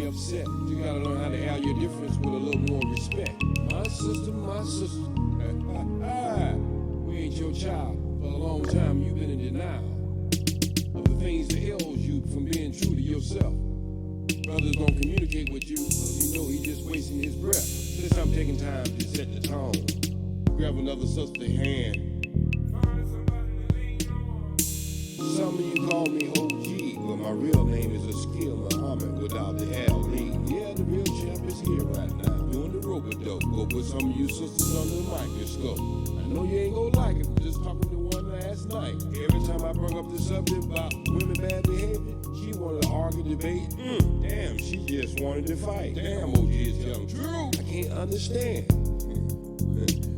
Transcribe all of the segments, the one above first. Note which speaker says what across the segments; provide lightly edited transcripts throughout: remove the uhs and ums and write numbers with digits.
Speaker 1: upset. You gotta learn how to air your difference with a little more respect. My sister, my sister. We ain't your child. For a long time, you've been in denial of the things that ails you from being true to yourself. Brothers don't communicate with you because he know he just wasting his breath. Since I'm taking time to set the tone, grab another sister's hand. Some of you call me OG, but my real name is a skill Muhammad without the L-E. Yeah, the real champ is here right now, doing the rope-a-dope. Go put some of you sisters under the microscope. I know you ain't gonna like it, just talking to one last night. Every time I bring up the subject about women bad behavior, she wanted to argue, debate. Damn, she just wanted to fight. Damn, OG is telling true. I can't understand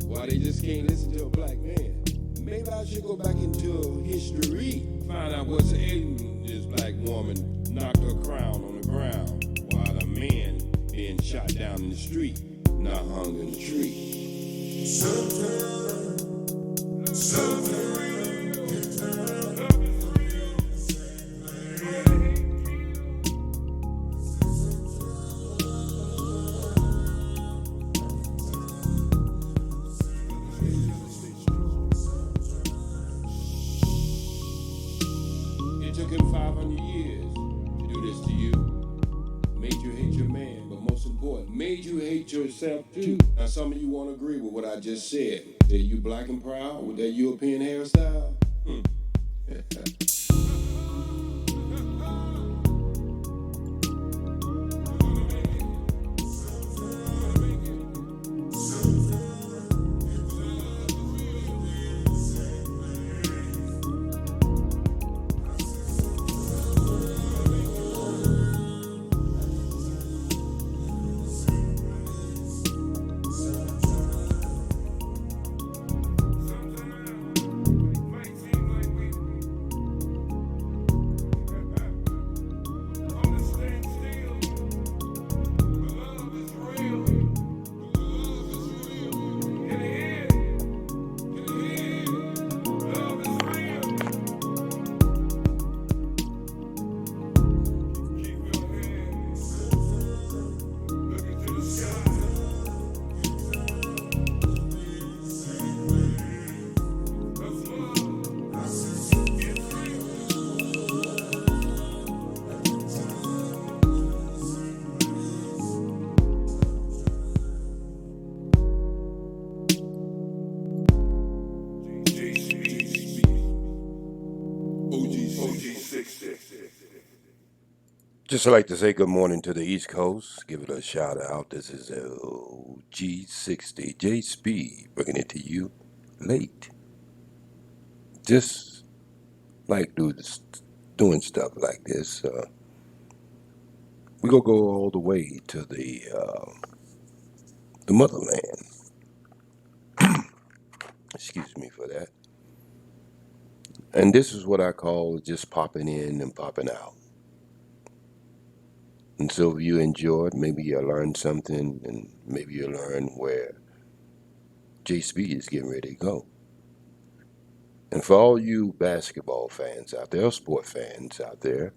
Speaker 1: why they just can't listen to a black man. Maybe I should go back into history, find out what's ailing this black woman, knocked her crown on the ground, while a man being shot down in the street, not hung in the tree. Sometimes. It took him 500 years to do this to you. Made you hate your man, but most important, made you hate yourself too. Now some of you won't agree with what I just said. That you black and proud with that European hairstyle?
Speaker 2: Just like to say good morning to the East Coast. Give it a shout out. This is OG60 JaySPEED bringing it to you late. Just like doing stuff like this. We gonna go all the way to the motherland. Excuse me for that. And this is what I call just popping in and popping out. And so if you enjoyed, maybe you learned something, and maybe you learned where JaySPEED is getting ready to go. And for all you basketball fans out there, or sport fans out there,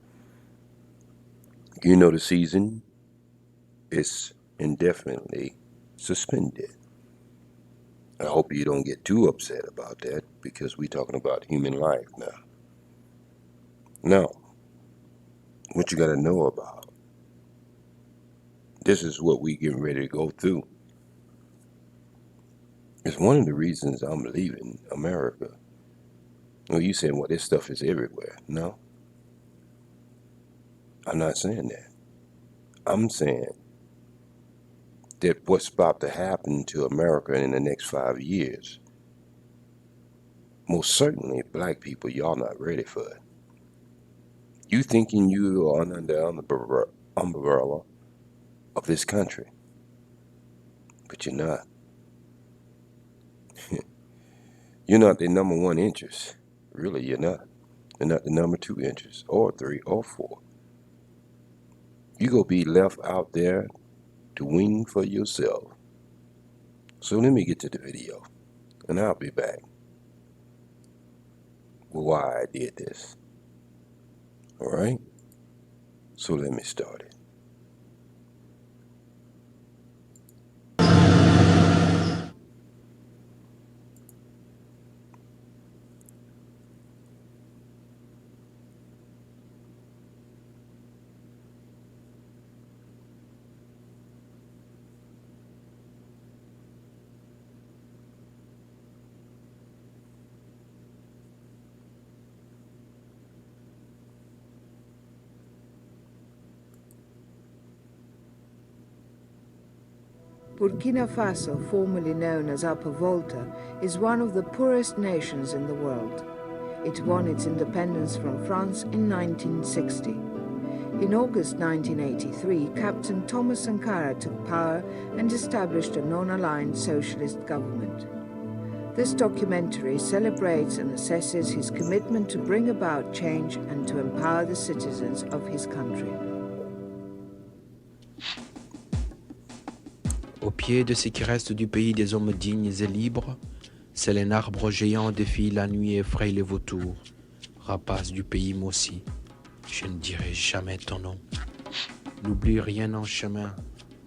Speaker 2: you know the season is indefinitely suspended. I hope you don't get too upset about that, because we're talking about human life now. Now, what you got to know about this is what we getting ready to go through. It's one of the reasons I'm leaving America. Well, you saying, well, this stuff is everywhere. No, I'm not saying that. I'm saying that what's about to happen to America in the next 5 years, most certainly black people, y'all not ready for it. You thinking you are under the umbrella of this country, but you're not. You're not the number one interest. Really, you're not. You're not the number two interest, or three, or four. You gonna be left out there to win for yourself. So let me get to the video, and I'll be back with why I did this. All right? So let me start it.
Speaker 3: Burkina Faso, formerly known as Upper Volta, is one of the poorest nations in the world. It won its independence from France in 1960. In August 1983, Capitaine Thomas Sankara took power and established a non-aligned socialist government. This documentary celebrates and assesses his commitment to bring about change and to empower the citizens of his country.
Speaker 4: Au pied de ce qui reste du pays des hommes dignes et libres, c'est un arbre géant défie la nuit et effraie les vautours. Rapace du pays maussi, je ne dirai jamais ton nom. N'oublie rien en chemin,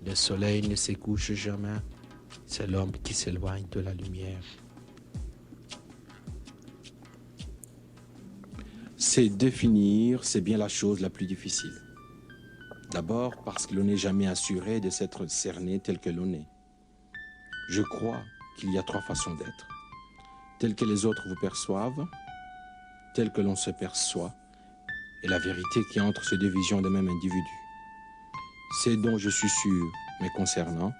Speaker 4: le soleil ne se couche jamais, c'est l'homme qui s'éloigne de la lumière.
Speaker 5: C'est définir, c'est bien la chose la plus difficile. D'abord parce que l'on n'est jamais assuré de s'être cerné tel que l'on est. Je crois qu'il y a trois façons d'être. Telle que les autres vous perçoivent, telle que l'on se perçoit, et la vérité qui est entre ces deux visions d'un même individu. C'est dont je suis sûr, mais concernant,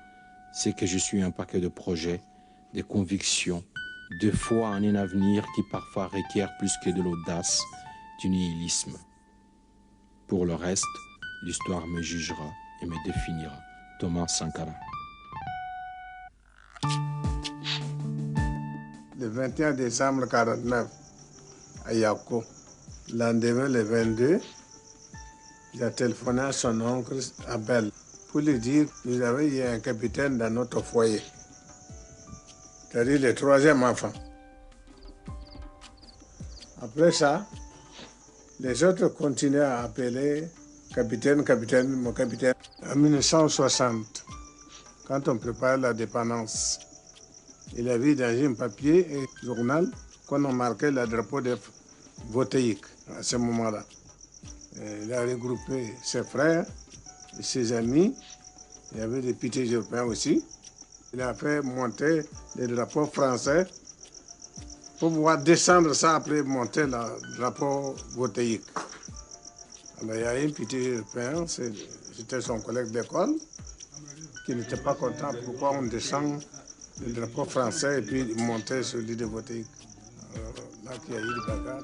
Speaker 5: c'est que je suis un paquet de projets, de convictions, de foi en un avenir qui parfois requiert plus que de l'audace, du nihilisme. Pour le reste, l'histoire me jugera et me définira. Thomas Sankara.
Speaker 6: Le 21 décembre 1949, à Yako, lendemain le 22, il a téléphoné à son oncle Abel pour lui dire que vous avez eu un capitaine dans notre foyer. C'est-à-dire le troisième enfant. Après ça, les autres continuaient à appeler capitaine, capitaine, mon capitaine. En 1960, quand on prépare la dépendance, il a vu dans un papier et un journal qu'on a marqué le drapeau des votéiques à ce moment-là. Il a regroupé ses frères et ses amis. Il y avait des petits Européens aussi. Il a fait monter les drapeaux français pour pouvoir descendre ça après monter le drapeau votéique. Alors, il y a un petit Européen, c'était son collègue d'école, qui n'était pas content pourquoi on descend le drapeau français et puis monter sur l'île de votéique. Alors là, il y a eu des bagarres.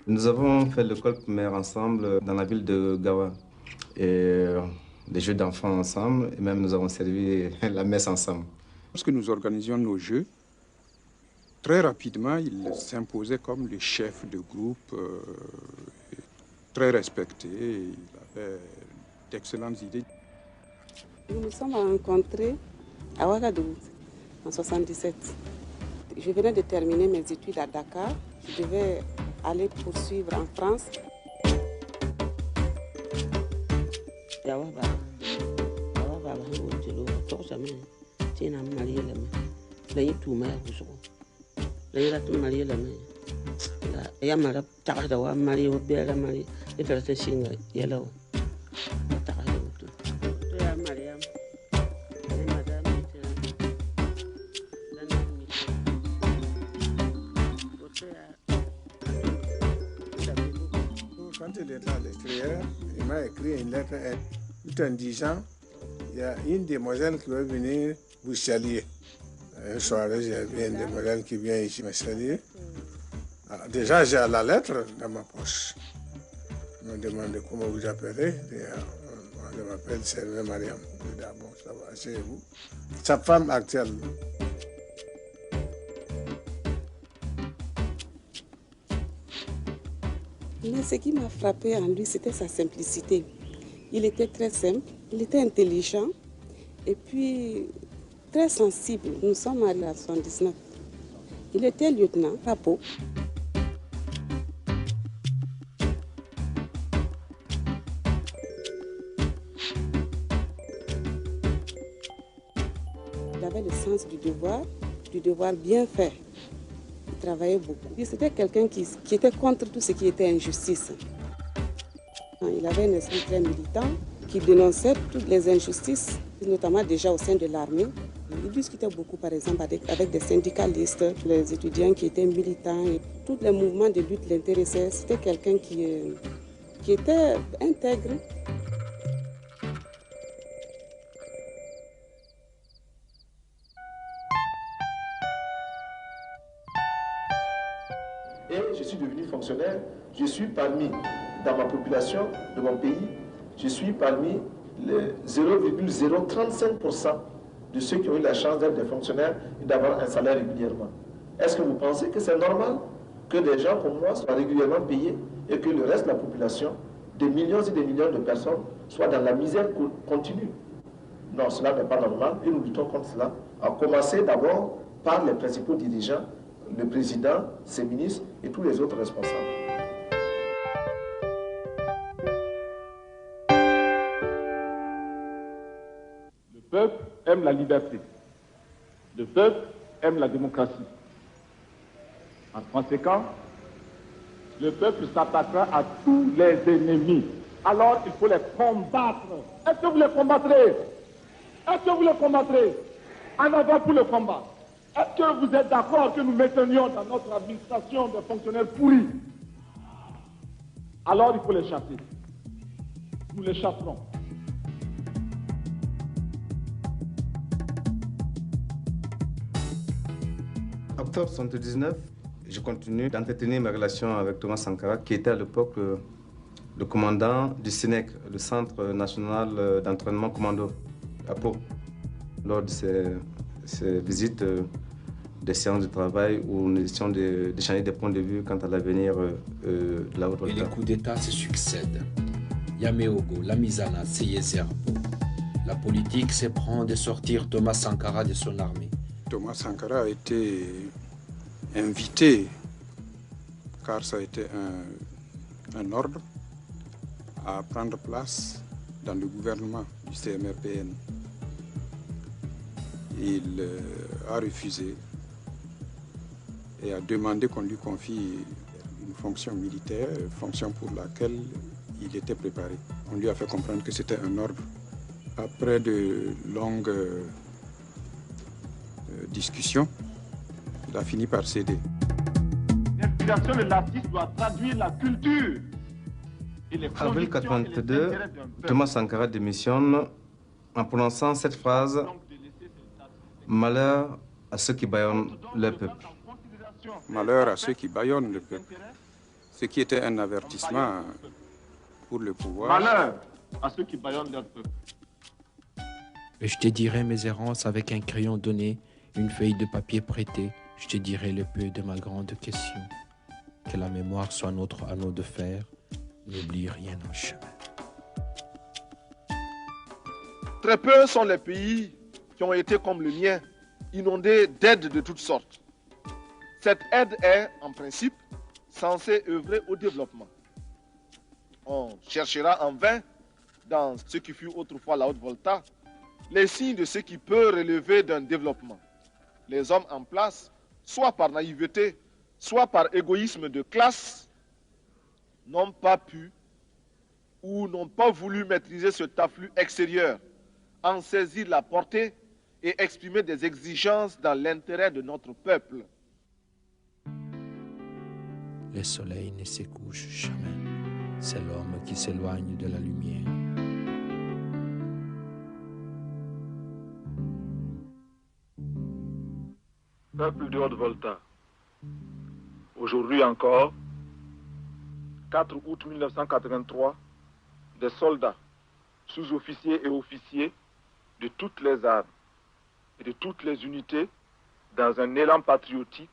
Speaker 7: Nous avons fait l'école primaire ensemble dans la ville de Gawa. Et des jeux d'enfants ensemble, et même nous avons servi la messe ensemble.
Speaker 8: Lorsque nous organisions nos jeux, très rapidement, il s'imposait comme le chef de groupe, très respecté. Il avait d'excellentes idées.
Speaker 9: Nous nous sommes rencontrés à Ouagadougou en 1977. Je venais de terminer mes études à Dakar. Je devais aller poursuivre en France.
Speaker 6: Quand il était à l'extérieur, il m'a écrit une lettre tout en disant il y a une demoiselle qui va venir vous saluer. Une soirée, j'ai vu une demoiselle qui vient ici me saluer. Alors, déjà, j'ai la lettre dans ma poche. Il me demande comment vous appelez. Je m'appelle Servé Mariam. Je dis, ah bon, ça va, asseyez-vous. Sa femme actuelle.
Speaker 9: Mais ce qui m'a frappé en lui, c'était sa simplicité. Il était très simple, il était intelligent et puis très sensible. Nous sommes à la 79. Il était lieutenant à Pau. Il avait le sens du devoir bien fait. Il travaillait beaucoup. C'était quelqu'un qui était contre tout ce qui était injustice. Il avait un esprit très militant qui dénonçait toutes les injustices, notamment déjà au sein de l'armée. Il discutait beaucoup, par exemple, avec des syndicalistes, les étudiants qui étaient militants. Et tous les mouvements de lutte l'intéressaient. C'était quelqu'un qui était intègre.
Speaker 10: je suis parmi, dans ma population de mon pays, je suis parmi les 0,035% de ceux qui ont eu la chance d'être des fonctionnaires et d'avoir un salaire régulièrement. Est-ce que vous pensez que c'est normal que des gens comme moi soient régulièrement payés et que le reste de la population, des millions et des millions de personnes, soient dans la misère continue? Non, cela n'est pas normal et nous luttons contre cela, à commencer d'abord par les principaux dirigeants, le président, ses ministres et tous les autres responsables.
Speaker 11: Le peuple aime la liberté. Le peuple aime la démocratie. En conséquence, le peuple s'attaquera à tous les ennemis. Alors, il faut les combattre. Est-ce que vous les combattrez? Est-ce que vous les combattrez? En avant pour le combat. Est-ce que vous êtes d'accord que nous maintenions dans notre administration des fonctionnaires pourris? Alors, il faut les chasser. Nous les chasserons.
Speaker 7: Octobre 1979, je continue d'entretenir mes relations avec Thomas Sankara, qui était à l'époque le commandant du SENEC, le Centre national d'entraînement commando, à Pau. Lors de ces visites, des séances de travail où nous étions d'échanger des points de vue quant à l'avenir de la haute volta.
Speaker 4: Et les coups d'État se succèdent. Yameogo, Lamizana, Seyezerbo. La politique s'éprend de sortir Thomas Sankara de son armée.
Speaker 8: Thomas Sankara a été invité, car ça a été un ordre, à prendre place dans le gouvernement du CMRPN. Il a refusé et a demandé qu'on lui confie une fonction militaire, fonction pour laquelle il était préparé. On lui a fait comprendre que c'était un ordre. Après de longues discussions, il a fini par céder.
Speaker 11: L'inspiration de l'artiste doit traduire la culture.
Speaker 7: En avril 1982, Thomas Sankara démissionne en prononçant cette phrase: « Malheur à ceux qui bâillonnent le peuple ».
Speaker 8: Malheur à ceux qui bâillonnent le peuple. Ce qui était un avertissement pour le pouvoir.
Speaker 11: Malheur à ceux qui bâillonnent leur peuple.
Speaker 4: Et je te dirai mes errances avec un crayon donné, une feuille de papier prêtée. Je te dirai le peu de ma grande question. Que la mémoire soit notre anneau de fer. N'oublie rien en chemin.
Speaker 12: Très peu sont les pays qui ont été comme le mien, inondés d'aide de toutes sortes. Cette aide est, en principe, censée œuvrer au développement. On cherchera en vain, dans ce qui fut autrefois la haute volta, les signes de ce qui peut relever d'un développement. Les hommes en place, soit par naïveté, soit par égoïsme de classe, n'ont pas pu ou n'ont pas voulu maîtriser cet afflux extérieur, en saisir la portée et exprimer des exigences dans l'intérêt de notre peuple.
Speaker 4: Le soleil ne se couche jamais. C'est l'homme qui s'éloigne de la lumière.
Speaker 11: Peuple de Haute-Volta, aujourd'hui encore, 4 août 1983, des soldats, sous-officiers et officiers de toutes les armes et de toutes les unités, dans un élan patriotique,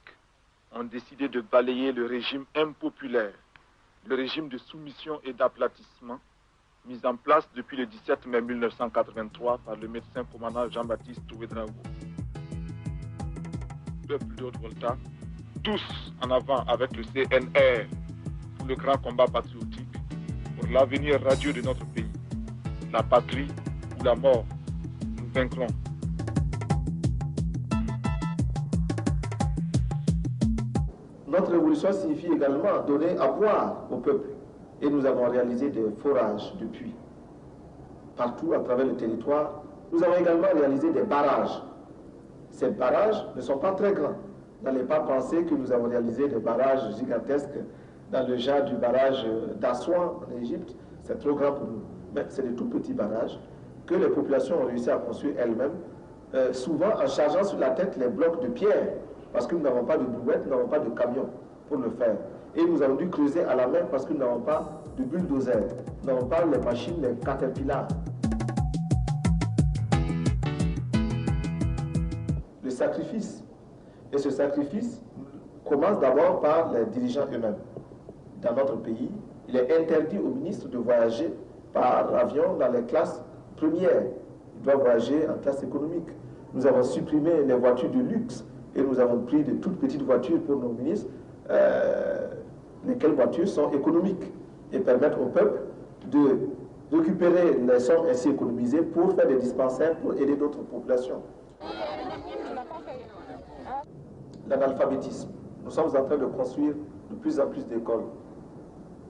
Speaker 11: ont décidé de balayer le régime impopulaire, le régime de soumission et d'aplatissement, mis en place depuis le 17 mai 1983 par le médecin commandant Jean-Baptiste Ouagadougou. Peuple de Haute-Volta, tous en avant avec le CNR pour le grand combat patriotique, pour l'avenir radieux de notre pays. La patrie ou la mort, nous vaincrons.
Speaker 10: Notre révolution signifie également donner à boire au peuple. Et nous avons réalisé des forages de puits partout à travers le territoire. Nous avons également réalisé des barrages. Ces barrages ne sont pas très grands. N'allez pas penser que nous avons réalisé des barrages gigantesques dans le genre du barrage d'Assouan en Égypte. C'est trop grand pour nous. Mais c'est des tout petits barrages que les populations ont réussi à construire elles-mêmes, souvent en chargeant sur la tête les blocs de pierre, parce que nous n'avons pas de brouettes, nous n'avons pas de camions pour le faire. Et nous avons dû creuser à la main parce que nous n'avons pas de bulldozer, nous n'avons pas les machines, les caterpillars. Le sacrifice. Et ce sacrifice commence d'abord par les dirigeants eux-mêmes. Dans notre pays, il est interdit aux ministres de voyager par avion dans les classes premières. Ils doivent voyager en classe économique. Nous avons supprimé les voitures de luxe et nous avons pris de toutes petites voitures pour nos ministres, lesquelles voitures sont économiques et permettent au peuple de récupérer les sommes ainsi économisées pour faire des dispensaires pour aider d'autres populations. L'analphabétisme. Nous sommes en train de construire de plus en plus d'écoles.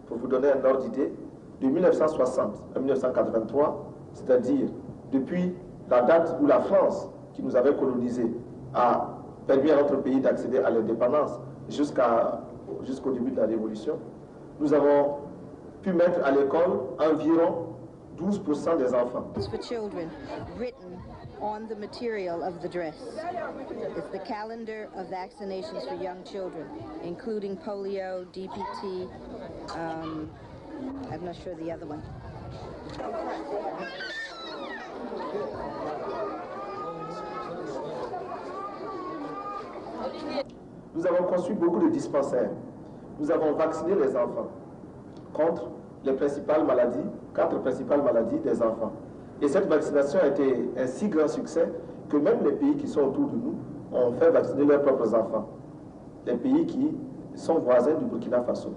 Speaker 10: Pour vous donner un ordre d'idée, de 1960 à 1983, c'est-à-dire depuis la date où la France, qui nous avait colonisés, a permis à notre pays d'accéder à l'indépendance jusqu'au début de la Révolution, nous avons pu mettre à l'école environ 12% des enfants.
Speaker 13: For children, written on the material of the dress. It's the calendar of vaccinations for young children, including polio, DPT, I'm not sure the other one.
Speaker 10: Nous avons construit beaucoup de dispensaires. Nous avons vacciné les enfants contre les principales maladies, 4 principales maladies des enfants. Et cette vaccination a été un si grand succès que même les pays qui sont autour de nous ont fait vacciner leurs propres enfants. Les pays qui sont voisins du Burkina Faso.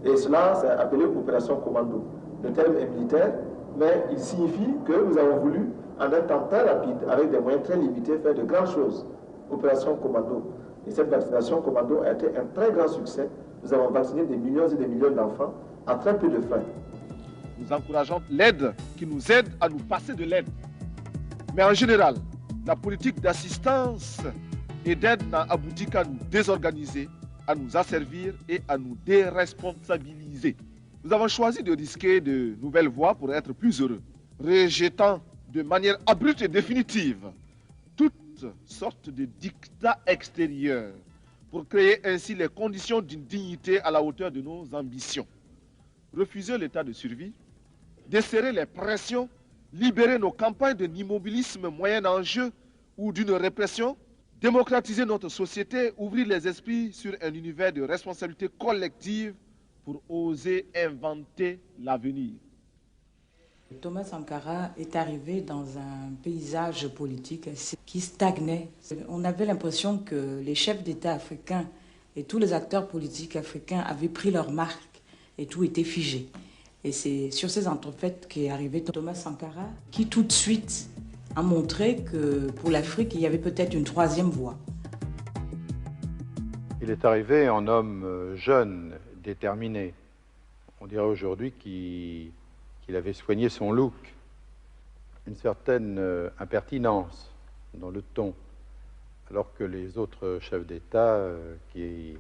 Speaker 10: Et cela, c'est appelé opération commando. Le terme est militaire, mais il signifie que nous avons voulu, en un temps très rapide, avec des moyens très limités, faire de grandes choses. Opération commando. Et cette vaccination commando a été un très grand succès. Nous avons vacciné des millions et des millions d'enfants à très peu de frais.
Speaker 12: Nous encourageons l'aide qui nous aide à nous passer de l'aide. Mais en général, la politique d'assistance et d'aide n'a abouti qu'à nous désorganiser, à nous asservir et à nous déresponsabiliser. Nous avons choisi de risquer de nouvelles voies pour être plus heureux, rejetant de manière abrupte et définitive toutes sortes de dictats extérieurs pour créer ainsi les conditions d'une dignité à la hauteur de nos ambitions. Refuser l'état de survie, desserrer les pressions, libérer nos campagnes d'un immobilisme moyen enjeu ou d'une répression, démocratiser notre société, ouvrir les esprits sur un univers de responsabilité collective pour oser inventer l'avenir.
Speaker 14: Thomas Sankara est arrivé dans un paysage politique qui stagnait. On avait l'impression que les chefs d'État africains et tous les acteurs politiques africains avaient pris leur marque et tout était figé. Et c'est sur ces entrefaites qu'est arrivé Thomas Sankara, qui tout de suite a montré que pour l'Afrique, il y avait peut-être une troisième voie.
Speaker 15: Il est arrivé en homme jeune, déterminé. On dirait aujourd'hui qu'il avait soigné son look, une certaine impertinence dans le ton, alors que les autres chefs d'État qui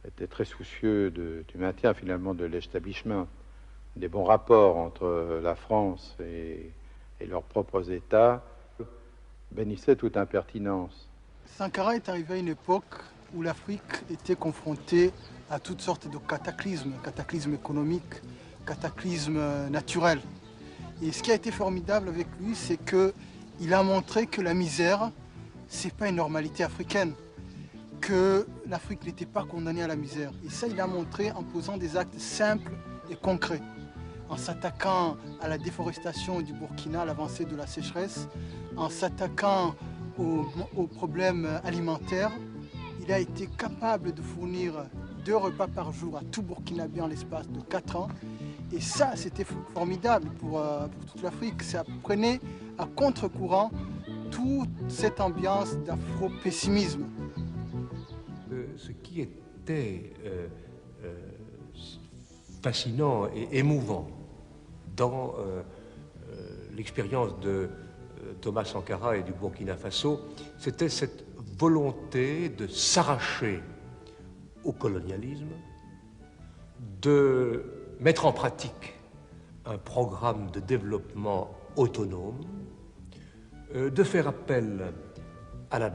Speaker 15: étaient très soucieux du maintien finalement de l'établissement, des bons rapports entre la France et leurs propres États, bénissaient toute impertinence.
Speaker 16: Sankara est arrivé à une époque où l'Afrique était confrontée à toutes sortes de cataclysmes économiques, cataclysmes naturels. Et ce qui a été formidable avec lui, c'est qu'il a montré que la misère, ce n'est pas une normalité africaine, que l'Afrique n'était pas condamnée à la misère. Et ça, il l'a montré en posant des actes simples et concrets, en s'attaquant à la déforestation du Burkina, à l'avancée de la sécheresse, en s'attaquant aux problèmes alimentaires. Il a été capable de fournir 2 repas par jour à tout Burkinabé en l'espace de 4 ans. Et ça, c'était formidable pour toute l'Afrique. Ça prenait à contre-courant toute cette ambiance d'afro-pessimisme.
Speaker 17: Ce qui était fascinant et émouvant dans l'expérience de Thomas Sankara et du Burkina Faso, c'était cette volonté de s'arracher au colonialisme, de mettre en pratique un programme de développement autonome, de faire appel à la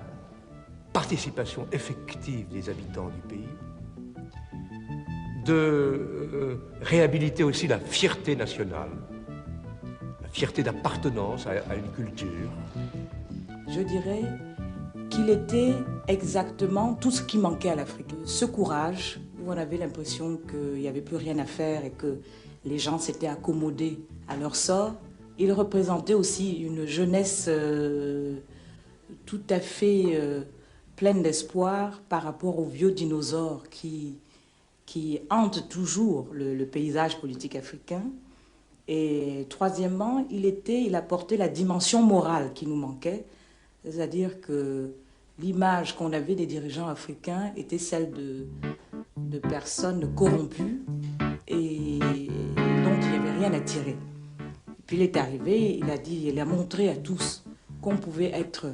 Speaker 17: participation effective des habitants du pays, de réhabiliter aussi la fierté nationale, la fierté d'appartenance à une culture.
Speaker 14: Je dirais qu'il était exactement tout ce qui manquait à l'Afrique. Ce courage, où on avait l'impression qu'il n'y avait plus rien à faire et que les gens s'étaient accommodés à leur sort, il représentait aussi une jeunesse tout à fait pleine d'espoir par rapport aux vieux dinosaures qui hantent toujours le paysage politique africain. Et troisièmement, il apportait la dimension morale qui nous manquait, c'est-à-dire que l'image qu'on avait des dirigeants africains était celle de personnes corrompues et dont il n'y avait rien à tirer. Puis il est arrivé, il a montré à tous qu'on pouvait être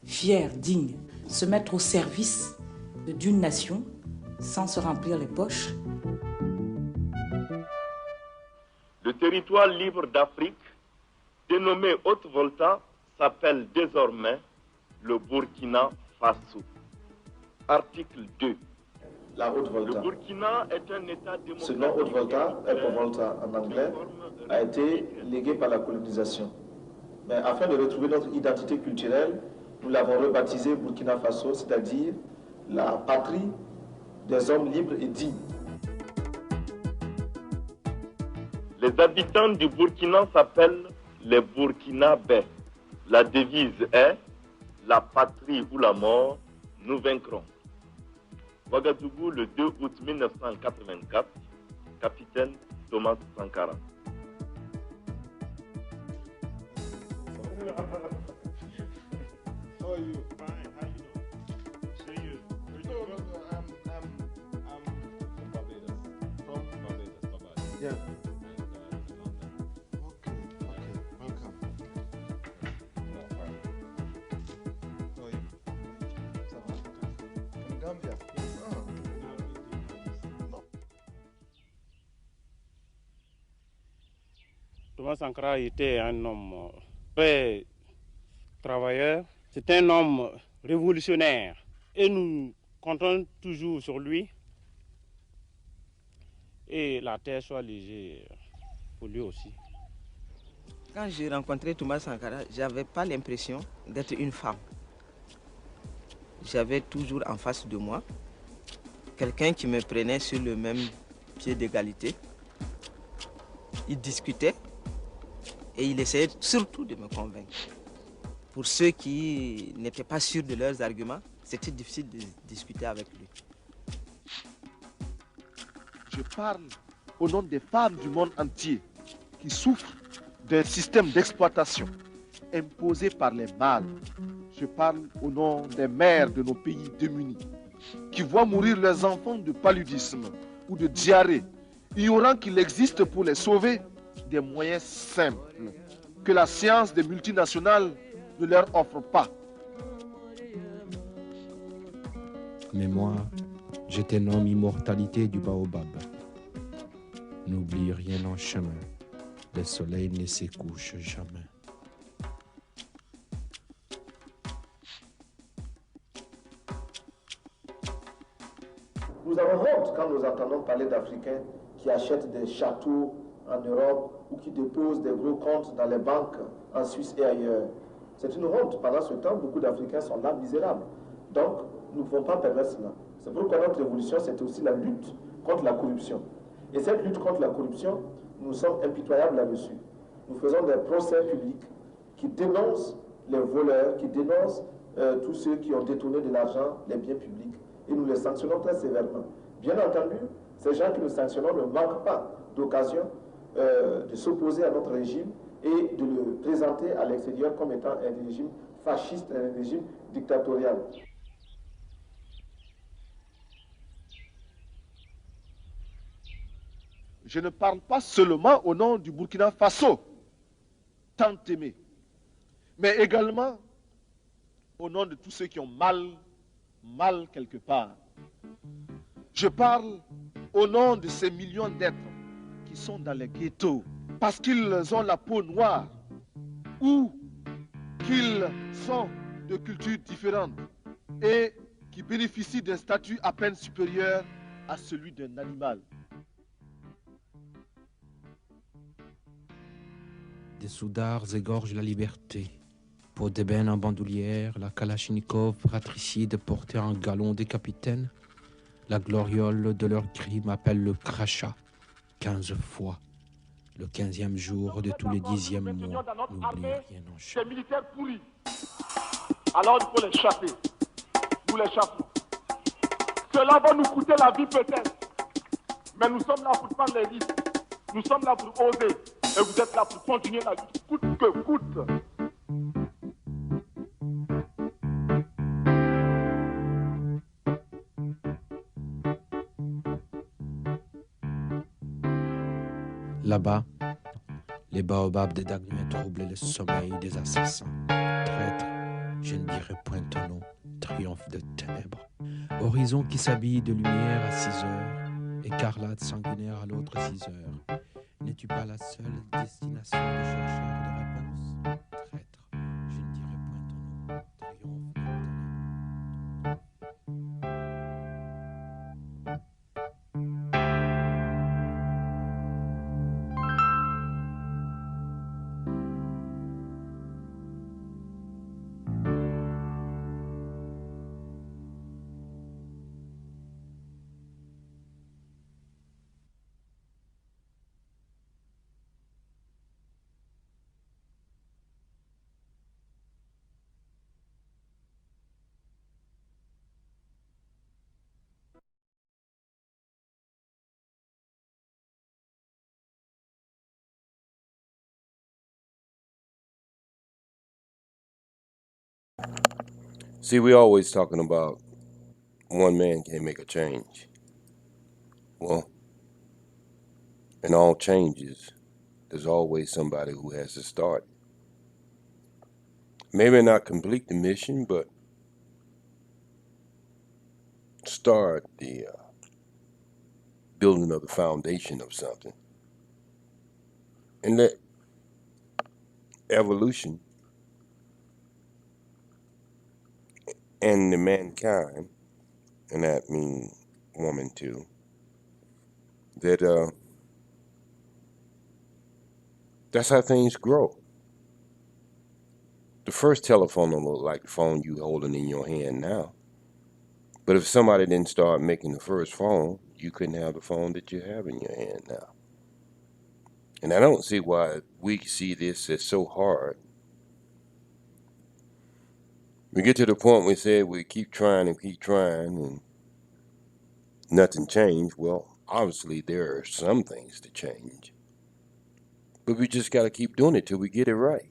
Speaker 14: fier, digne, se mettre au service d'une nation sans se remplir les poches.
Speaker 18: Le territoire libre d'Afrique, dénommé Haute-Volta, s'appelle désormais le Burkina Faso. Article 2.
Speaker 10: La Haute-Volta.
Speaker 18: Le Burkina est un État démocratique.
Speaker 10: Ce nom Haute-Volta, Volta en anglais, a été légué par la colonisation. Mais afin de retrouver notre identité culturelle, nous l'avons rebaptisé Burkina Faso, c'est-à-dire la patrie des hommes libres et dignes.
Speaker 18: Les habitants du Burkina s'appellent les Burkinabés. La devise est « La patrie ou la mort, nous vaincrons ». Ouagadougou, le 2 août 1984, Capitaine Thomas Sankara.
Speaker 1: How are you? Fine. How you doing? See you. I'm from Barbados. From Barbados. Yeah. Okay. Welcome. How are you? Ça va? From Gambia.
Speaker 19: Thomas Sankara était un homme très travailleur. C'est un homme révolutionnaire et nous comptons toujours sur lui. Et la terre soit légère pour lui aussi.
Speaker 20: Quand j'ai rencontré Thomas Sankara, je n'avais pas l'impression d'être une femme. J'avais toujours en face de moi quelqu'un qui me prenait sur le même pied d'égalité. Il discutait et il essayait surtout de me convaincre. Pour ceux qui n'étaient pas sûrs de leurs arguments, c'était difficile de discuter avec lui.
Speaker 12: Je parle au nom des femmes du monde entier qui souffrent d'un système d'exploitation imposé par les mâles. Je parle au nom des mères de nos pays démunis qui voient mourir leurs enfants de paludisme ou de diarrhée, ignorant qu'il existe pour les sauver des moyens simples que la science des multinationales ne leur offre pas.
Speaker 4: Mémoire, je te nomme immortalité du baobab. N'oublie rien en chemin, le soleil ne se couche jamais.
Speaker 10: Nous avons honte quand nous entendons parler d'Africains qui achètent des châteaux en Europe ou qui déposent des gros comptes dans les banques en Suisse et ailleurs. C'est une honte. Pendant ce temps, beaucoup d'Africains sont là misérables. Donc, nous ne pouvons pas permettre cela. C'est pourquoi notre révolution, c'était aussi la lutte contre la corruption. Et cette lutte contre la corruption, nous sommes impitoyables là-dessus. Nous faisons des procès publics qui dénoncent les voleurs, qui dénoncent tous ceux qui ont détourné de l'argent, les biens publics, et nous les sanctionnons très sévèrement. Bien entendu, ces gens que nous sanctionnons ne manquent pas d'occasion de s'opposer à notre régime et de le présenter à l'extérieur comme étant un régime fasciste, un régime dictatorial.
Speaker 12: Je ne parle pas seulement au nom du Burkina Faso, tant aimé, mais également au nom de tous ceux qui ont mal quelque part. Je parle au nom de ces millions d'êtres qui sont dans les ghettos parce qu'ils ont la peau noire ou qu'ils sont de cultures différentes et qui bénéficient d'un statut à peine supérieur à celui d'un animal.
Speaker 4: Des soudards égorgent la liberté. Peau d'ébène en bandoulière, la kalachnikov fratricide portée en galon des capitaines. La gloriole de leur crime appelle le crachat 15 fois. Le 15e jour de tous les 10e mois. N'oublie rien en chant.
Speaker 11: Des militaires pourris. Alors il faut les chasser. Nous les chassons. Cela va nous coûter la vie peut-être. Mais nous sommes là pour prendre les risques. Nous sommes là pour oser. Et vous êtes là pour continuer la lutte, coûte que coûte.
Speaker 4: Là-bas, les baobabs des Dagnoen troublent le sommeil des assassins. Traîtres, je ne dirai point ton nom, triomphe de ténèbres. Horizon qui s'habille de lumière à 6 heures, écarlate sanguinaire à l'autre 6 heures. N'es-tu pas la seule destination des chercheurs de réponse? Traître, je ne dirai point ton nom, triomphe de ténèbres.
Speaker 2: See, we always talking about one man can't make a change. Well, in all changes, there's always somebody who has to start. Maybe not complete the mission, but start the building of the foundation of something. And let evolution and the mankind, and that means woman too, that that's how things grow. The first telephone don't look like the phone you holding in your hand now. But if somebody didn't start making the first phone, you couldn't have the phone that you have in your hand now. And I don't see why we see this as so hard. We get to the point we say we keep trying and nothing changed. Well, obviously there are some things to change. But we just got to keep doing it till we get it right.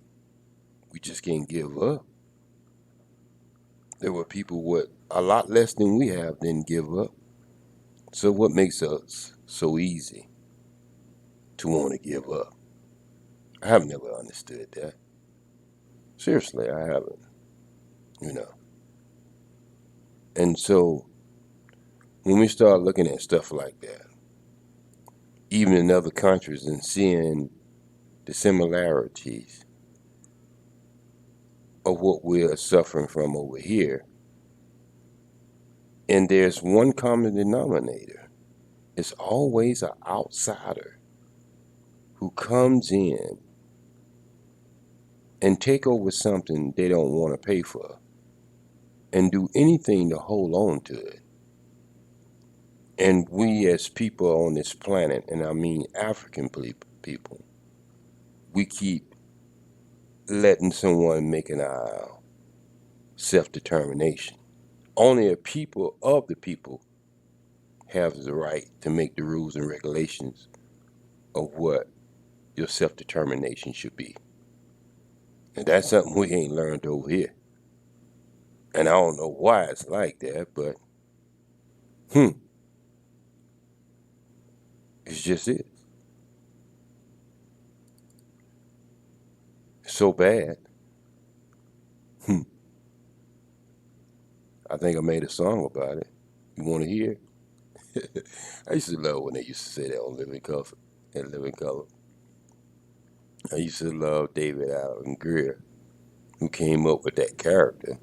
Speaker 2: We just can't give up. There were people with a lot less than we have didn't give up. So what makes us so easy to want to give up? I have never understood that. Seriously, I haven't. You know. And so when we start looking at stuff like that, even in other countries, and seeing the similarities of what we're suffering from over here, and there's one common denominator. It's always an outsider who comes in and take over something they don't want to pay for and do anything to hold on to it. And we as people on this planet, and I mean African people, we keep letting someone make an self-determination. Only a people of the people have the right to make the rules and regulations of what your self-determination should be. And that's something we ain't learned over here. And I don't know why it's like that, but it's just it. It's so bad. I think I made a song about it. You want to hear? I used to love when they used to say that on Living Color. I used to love David Allen Greer, who came up with that character.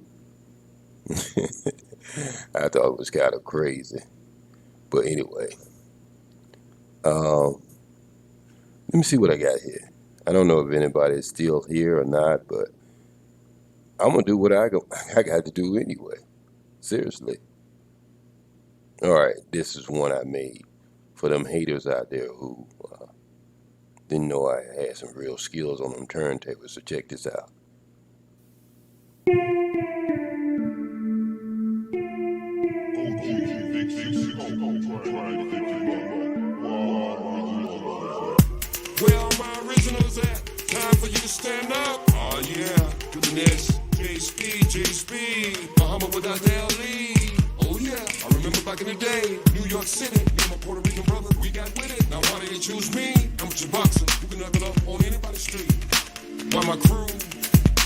Speaker 2: I thought it was kind of crazy. But anyway, let me see what I got here. I don't know if anybody is still here or not, but I'm going to do what I got to do anyway. Seriously. All right, this is one I made for them haters out there who didn't know I had some real skills on them turntables, so check this out.
Speaker 1: Where my originals at? Time for you to stand up. Oh yeah, doing this. JaySPEED, Muhammad without the LE. Oh yeah, I remember back in the day, New York City. Me and my Puerto Rican brother, we got with it. Now why did they choose me? I'm your boxer, who can knuckle up on anybody's street. While my crew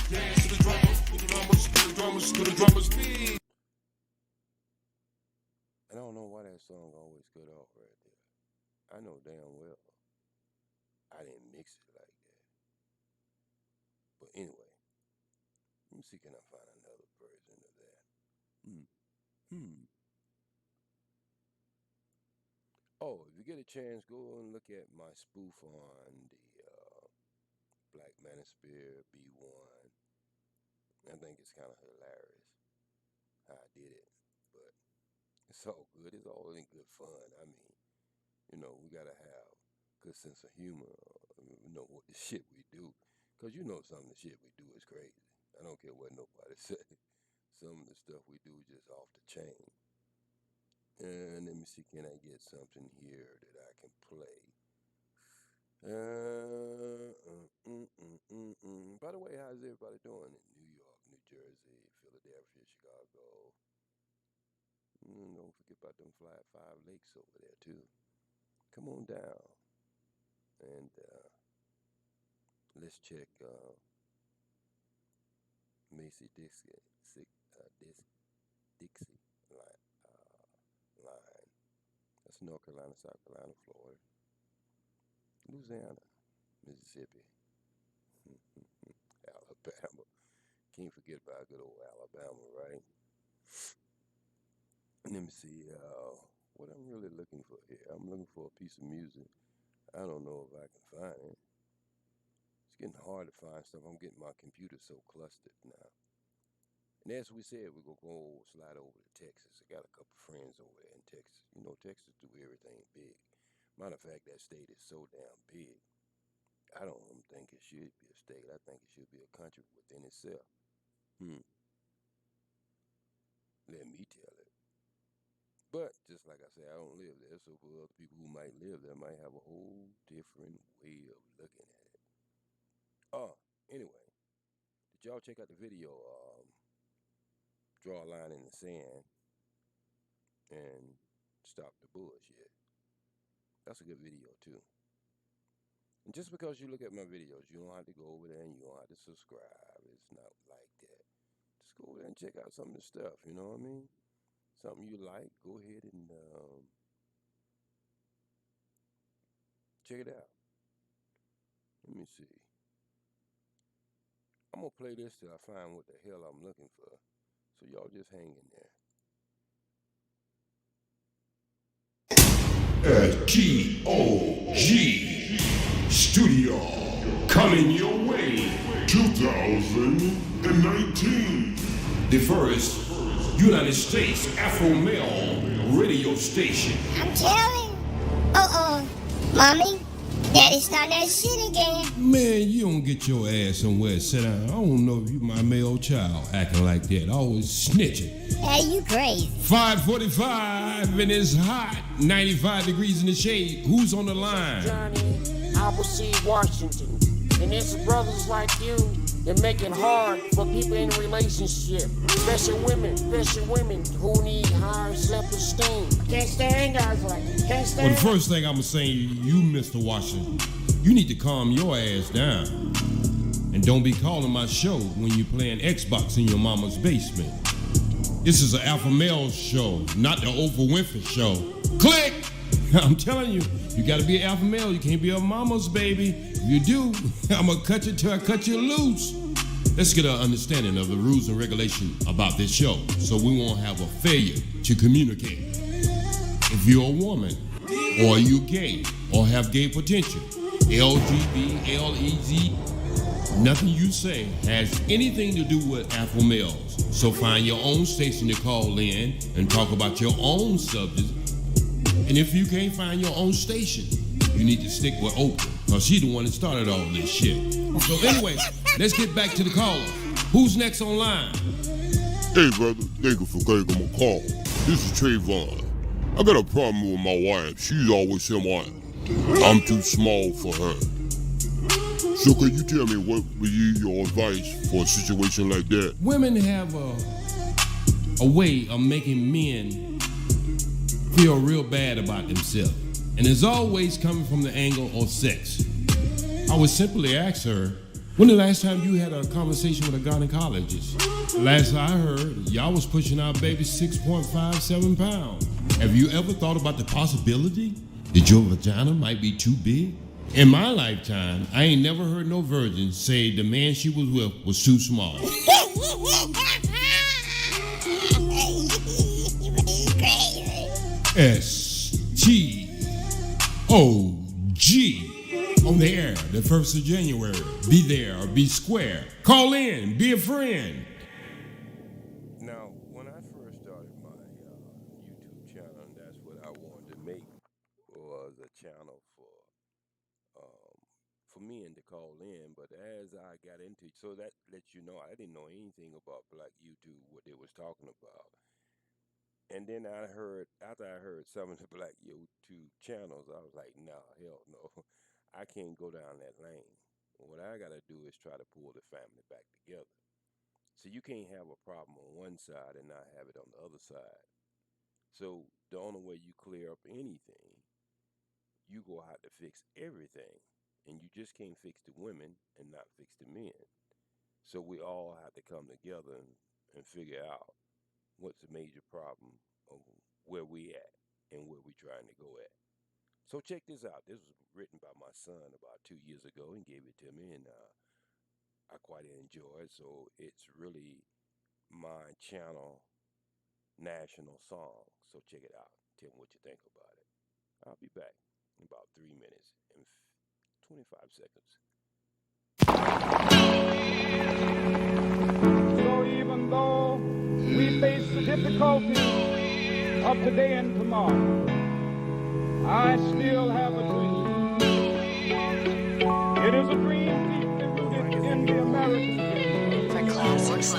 Speaker 1: dance to the drummers, to the drummers, to the drummers, to the drummers beat.
Speaker 2: I don't know why that song always cut off right there. I know damn well I didn't mix it like that. But anyway, let me see, can I find another version of that? Oh, if you get a chance, go and look at my spoof on the Black Manosphere B1. I think it's kind of hilarious how I did it, but it's all good. It's all in good fun. I mean, you know, we gotta have good sense of humor. You know what the shit we do, cause you know some of the shit we do is crazy. I don't care what nobody says. Some of the stuff we do is just off the chain. And let me see, can I get something here that I can play? By the way, how's everybody doing in New York, New Jersey, Philadelphia, Chicago? Don't forget about them five lakes over there too. Come on down. And let's check Macy Dixie line. That's North Carolina, South Carolina, Florida, Louisiana, Mississippi, Alabama. Can't forget about good old Alabama, right? Let me see what I'm really looking for here. I'm looking for a piece of music. I don't know if I can find it. It's getting hard to find stuff. I'm getting my computer so clustered now. And as we said, we're going to go slide over to Texas. I got a couple friends over there in Texas. You know, Texas do everything big. Matter of fact, that state is so damn big. I don't think it should be a state. I think it should be a country within itself. Let me tell it. But, just like I said, I don't live there. So for other people who might live there, might have a whole different way of looking at it. Anyway. Did y'all check out the video? Draw a line in the sand and stop the bullshit. That's a good video too. And just because you look at my videos, you don't have to go over there and you don't have to subscribe. It's not like that. Just go over there and check out some of the stuff, you know what I mean? Something you like, go ahead and check it out. Let me see. I'm gonna play this till I find what the hell I'm looking for. So y'all just hang in
Speaker 1: there. GOG Studio coming your way 2019. The first United States Afro-male radio station.
Speaker 21: I'm telling. Mommy, Daddy's starting that shit again.
Speaker 1: Man, you don't get your ass somewhere and sit down. I don't know if you my male child acting like that. Always snitching.
Speaker 21: Hey, you crazy.
Speaker 1: 5:45 and it's hot. 95 degrees in the shade. Who's on the line?
Speaker 22: Johnny, Appleseed, Washington. And it's brothers like you that make it hard for people in a relationship. Especially women who need higher self-esteem. Can't stand guys like you. Can't stand.
Speaker 1: Well, the first thing I'm going to say, you, Mr. Washington, you need to calm your ass down. And don't be calling my show when you're playing Xbox in your mama's basement. This is an alpha male show, not the Oprah Winfrey show. Click! I'm telling you, you got to be an alpha male. You can't be a mama's baby. If you do, I'm going to cut you till I cut you loose. Let's get an understanding of the rules and regulations about this show so we won't have a failure to communicate. If you're a woman, or you gay, or have gay potential, LGB, LEZ, nothing you say has anything to do with Afro males. So find your own station to call in and talk about your own subjects. And if you can't find your own station, you need to stick with Oprah, because she's the one that started all this shit. So anyway, let's get back to the caller. Who's next on line?
Speaker 3: Hey brother, thank you for taking my call. This is Trayvon. I got a problem with my wife. She's always saying I'm too small for her. So can you tell me what would be your advice for a situation like that?
Speaker 1: Women have a way of making men feel real bad about themselves. And it's always coming from the angle of sex. I would simply ask her, when the last time you had a conversation with a gynecologist? Last I heard, y'all was pushing out baby 6.57 pounds. Have you ever thought about the possibility that your vagina might be too big? In my lifetime, I ain't never heard no virgin say the man she was with was too small. STOG. On the air, the 1st of January. Be there or be square. Call in, be a friend.
Speaker 2: Now, when I first started my YouTube channel, and that's what I wanted to make, was a channel for men to call in. But as I got into it, so that lets you know I didn't know anything about Black YouTube, what they was talking about. And then after I heard some of the Black YouTube channels, I was like, nah, hell no. I can't go down that lane. What I got to do is try to pull the family back together. So you can't have a problem on one side and not have it on the other side. So the only way you clear up anything, you go out to fix everything. And you just can't fix the women and not fix the men. So we all have to come together and figure out what's the major problem of where we at and where we trying to go at. So check this out. This was written by my son about 2 years ago and gave it to me, and I quite enjoyed. So it's really my channel national song. So check it out. Tell me what you think about it. I'll be back in about 3 minutes and 25 seconds.
Speaker 5: So even though we face the difficulties of today and tomorrow, I still have a dream. It is a dream deeply rooted in the American dream. For classics,
Speaker 23: I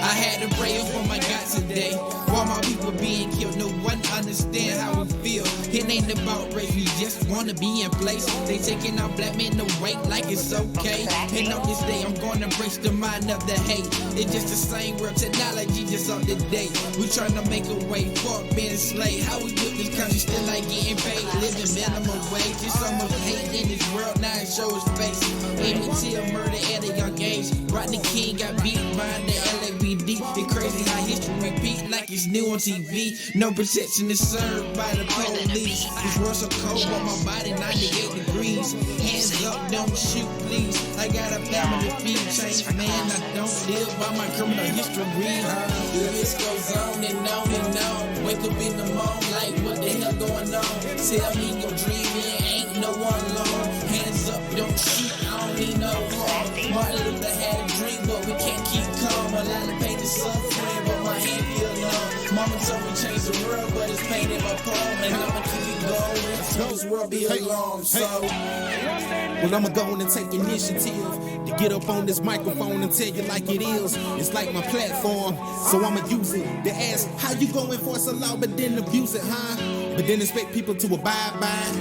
Speaker 23: had to pray for my God today. While my people being killed, no one understand how we feel. It ain't about race, we just wanna be in place. They taking our black men away like it's okay. And on this day, I'm gonna embrace the mind of the hate. It's just the same world, technology just up to date. We trying to make a way, fuck being a slave. How we built this country, still ain't getting paid. Living minimum wage, there's so much hate in this world, now it show his face. Emmett Till murder at a young age. Rodney King got beat by the LAPD. It's crazy how history repeat like it's new on TV. No protection is served by the police. This world so cold, but my body 98 degrees. Hands up, don't shoot, please. I got a family to feed, change, man. I don't live by my criminal history. The list goes on and on and on. Wake up in the morning, like what the hell going on? Tell me your dream, ain't no one alone. Hands up, don't shoot, I don't need no harm. Martin Luther had a dream, but we can't keep calm. A lot of pain is suffering, but my hand feel numb. Mama told me change the world, but it's pain in my palm. And I'ma keep it going, so this world be alone, so.
Speaker 24: Well, I'ma go on and take initiative to get up on this microphone and tell you like it is. It's like my platform, so I'ma use it to ask how you go enforce a law but then abuse it, huh? But then expect people to abide by it.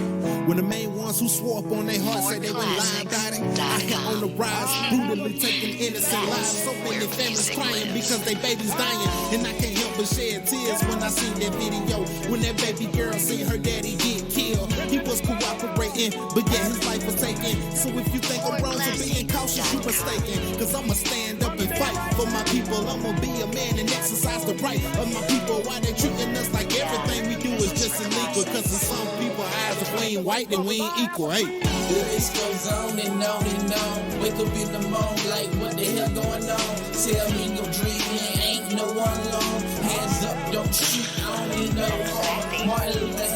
Speaker 24: When the main ones who swore up on their hearts say they went lying about it. I hit on the rise, brutally taking innocent lives. So many families crying because they babies dying. And I can't help but shed tears when I see that video. When that baby girl seen her daddy get killed. He was cooperating, but yet his life was taken. So if you think I'm wrong for being cautious, you mistaken. Cause I'ma stand up and fight for my people. I'ma be a man and exercise the right of my people. Why they treating us like everything we do is just illegal? Cause in some people's eyes, if we ain't white, then we ain't equal, hey.
Speaker 23: The list goes on and on and on. Wake up in the morning, like what the hell going on? Tell me your dream, ain't no one alone. Hands up, don't shoot, I don't need no harm. Martin Luther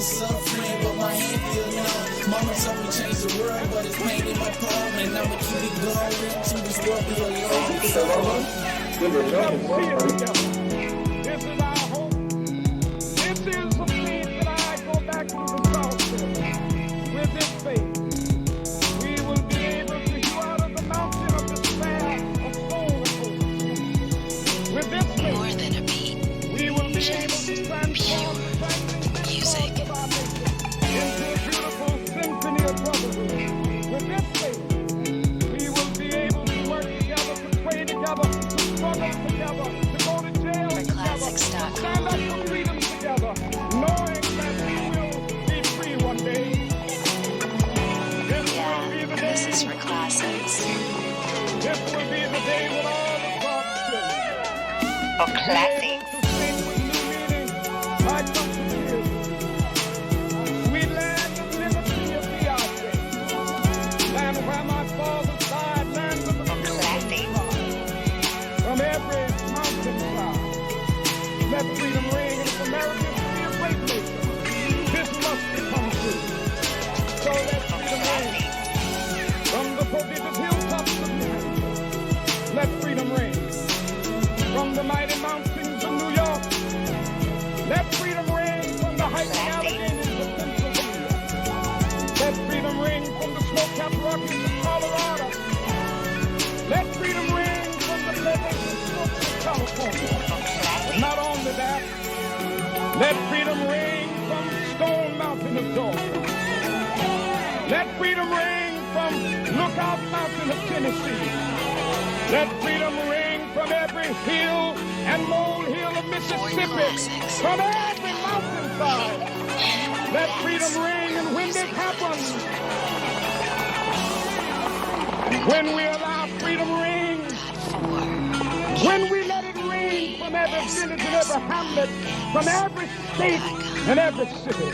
Speaker 24: suffering, but my hand feel numb. Mama told me change the world, but it's pain in my palm, and I'ma keep it going till this world be alone.
Speaker 5: This is our hope. This is the faith that I go back to the South with. With this faith, we will be able to hew out of the mountain of despair a soul of hope. With this faith, more than a beat, we will be able to transform music into a beautiful symphony of brotherhood. With this faith, we will be able to work together, to pray together, to struggle together, to go to jail together, to stand up for freedom together, knowing that we will be free one day. This will be the day. This is for classics. This will be the day when all the God's children for classics. Sweet land of liberty of the outbreak, land where my father died, land of the classic. From every mountainside, let freedom ring, and if America is to be a great nation, this must become true. So let freedom ring from the prodigious hilltops of New Hampshire. Let freedom ring from the mighty mountains of New York. Let freedom ring from the hiking Alleghenies of Pennsylvania. Let freedom ring from the snow-capped Rockies of Colorado. Let freedom ring from the pleasant slopes of California. But not only that, let freedom ring from Stone Mountain of Georgia. Let freedom ring from Lookout Mountain of Tennessee. Let freedom ring from every hill and molehill of Mississippi, from every mountainside. Let freedom ring, and when it happens, and when we allow freedom ring, when we let it ring from every village and every hamlet, from every state and every city,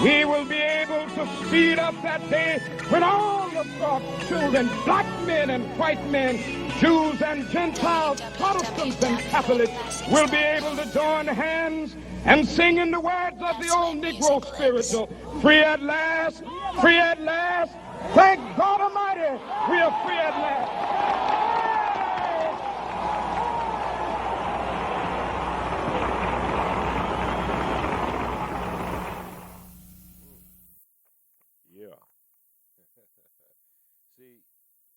Speaker 5: we will be able to speed up that day when all of God's children, black men and white men, Jews and Gentiles, Protestants and Catholics, will be able to join hands and sing in the words of the old Negro spiritual, free at last, free at last. Thank God Almighty, we are free at last.
Speaker 2: See,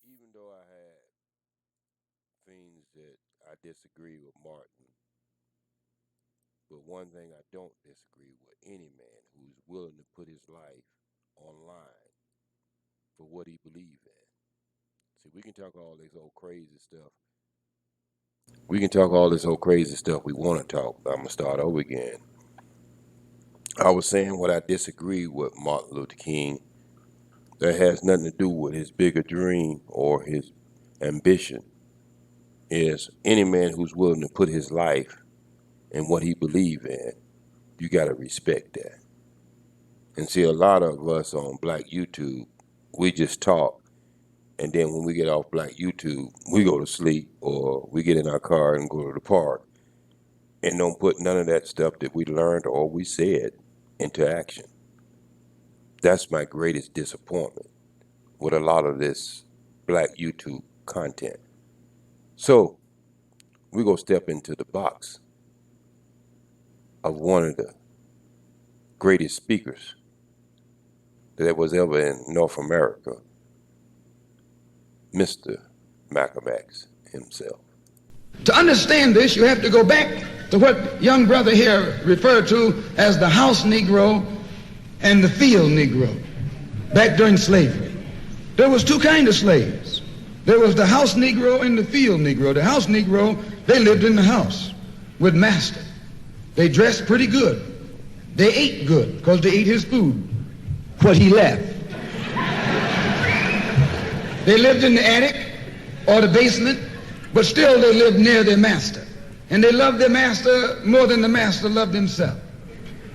Speaker 2: even though I had things that I disagree with Martin, but one thing I don't disagree with any man who's willing to put his life online for what he believes in. See, we can talk all this old crazy stuff. We can talk all this old crazy stuff we want to talk. I'm going to start over again. I was saying what I disagree with Martin Luther King. That has nothing to do with his bigger dream or his ambition. Is any man who's willing to put his life in what he believes in, you got to respect that. And see, a lot of us on Black YouTube, we just talk, and then when we get off Black YouTube, we go to sleep or we get in our car and go to the park and don't put none of that stuff that we learned or we said into action. That's my greatest disappointment with a lot of this Black YouTube content. So we're going to step into the box of one of the greatest speakers that was ever in North America, Mr. Malcolm X himself.
Speaker 6: To understand this, you have to go back to what young brother here referred to as the house Negro and the field Negro, back during slavery. There was two kinds of slaves. There was the house Negro and the field Negro. The house Negro, they lived in the house with master. They dressed pretty good. They ate good because they ate his food, what he left. They lived in the attic or the basement, but still they lived near their master. And they loved their master more than the master loved himself.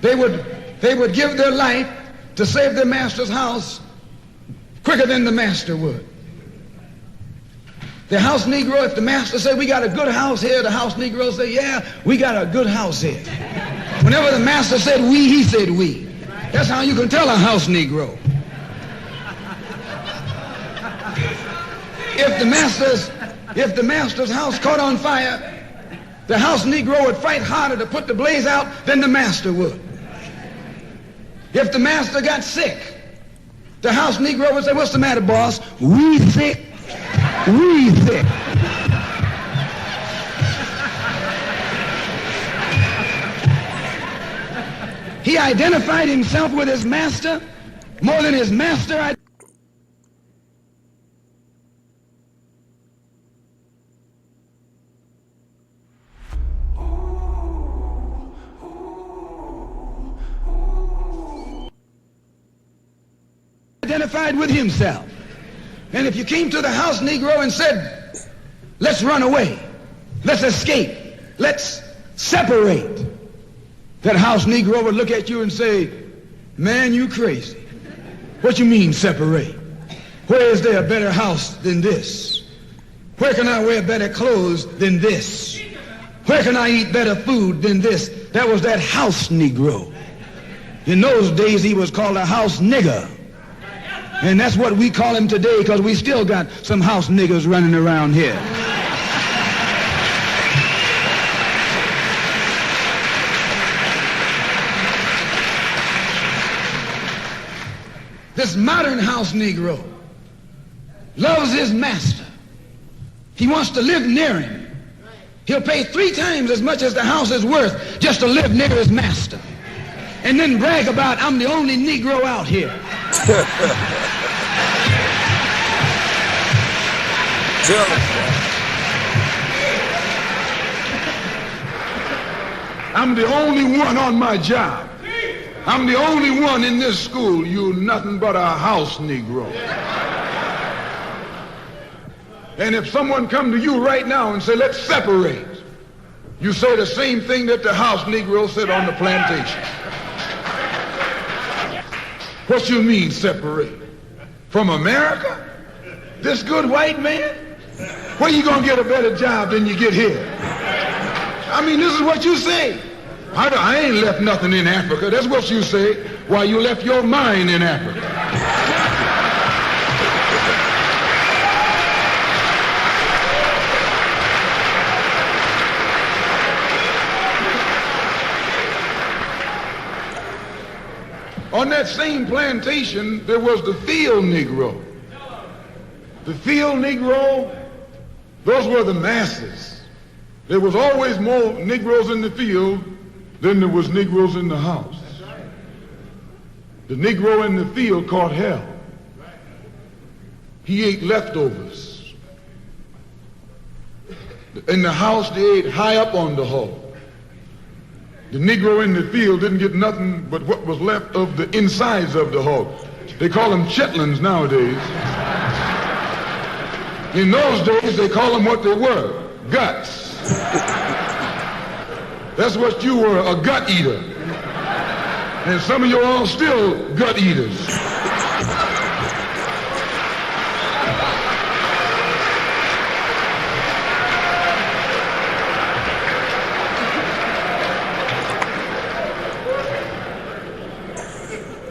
Speaker 6: They would give their life to save their master's house quicker than the master would. The house Negro, if the master said, we got a good house here, the house Negro say, yeah, we got a good house here. Whenever the master said we, he said we. That's how you can tell a house Negro. If the master's house caught on fire, the house Negro would fight harder to put the blaze out than the master would. If the master got sick, the house Negro would say, "What's the matter, boss? We sick? We sick." He identified himself with his master more than his master identified with himself. And if you came to the house Negro and said, "Let's run away, let's escape, let's separate," that house Negro would look at you and say, "Man, you crazy. What you mean separate? Where is there a better house than this? Where can I wear better clothes than this? Where can I eat better food than this?" That was that house Negro. In those days, he was called a house nigger. And that's what we call him today, because we still got some house niggers running around here. This modern house Negro loves his master. He wants to live near him. He'll pay 3 times as much as the house is worth just to live near his master. And then brag about, "I'm the only Negro out here." "I'm the only one on my job. I'm the only one in this school. You nothing but a house Negro." And if someone come to you right now and say, "Let's separate," you say the same thing that the house Negro said on the plantation. What you mean separate? From America? This good white man? Where you gonna get a better job than you get here? I mean, this is what you say. I ain't left nothing in Africa. That's what you say. Why, you left your mind in Africa. On that same plantation, there was the field Negro. The field Negro, those were the masses. There was always more Negroes in the field than there was Negroes in the house. The Negro in the field caught hell. He ate leftovers. In the house, they ate high up on the hull. The Negro in the field didn't get nothing but what was left of the insides of the hull. They call them chitlins nowadays. In those days, they call them what they were, guts. That's what you were, a gut eater. And some of you all still gut eaters.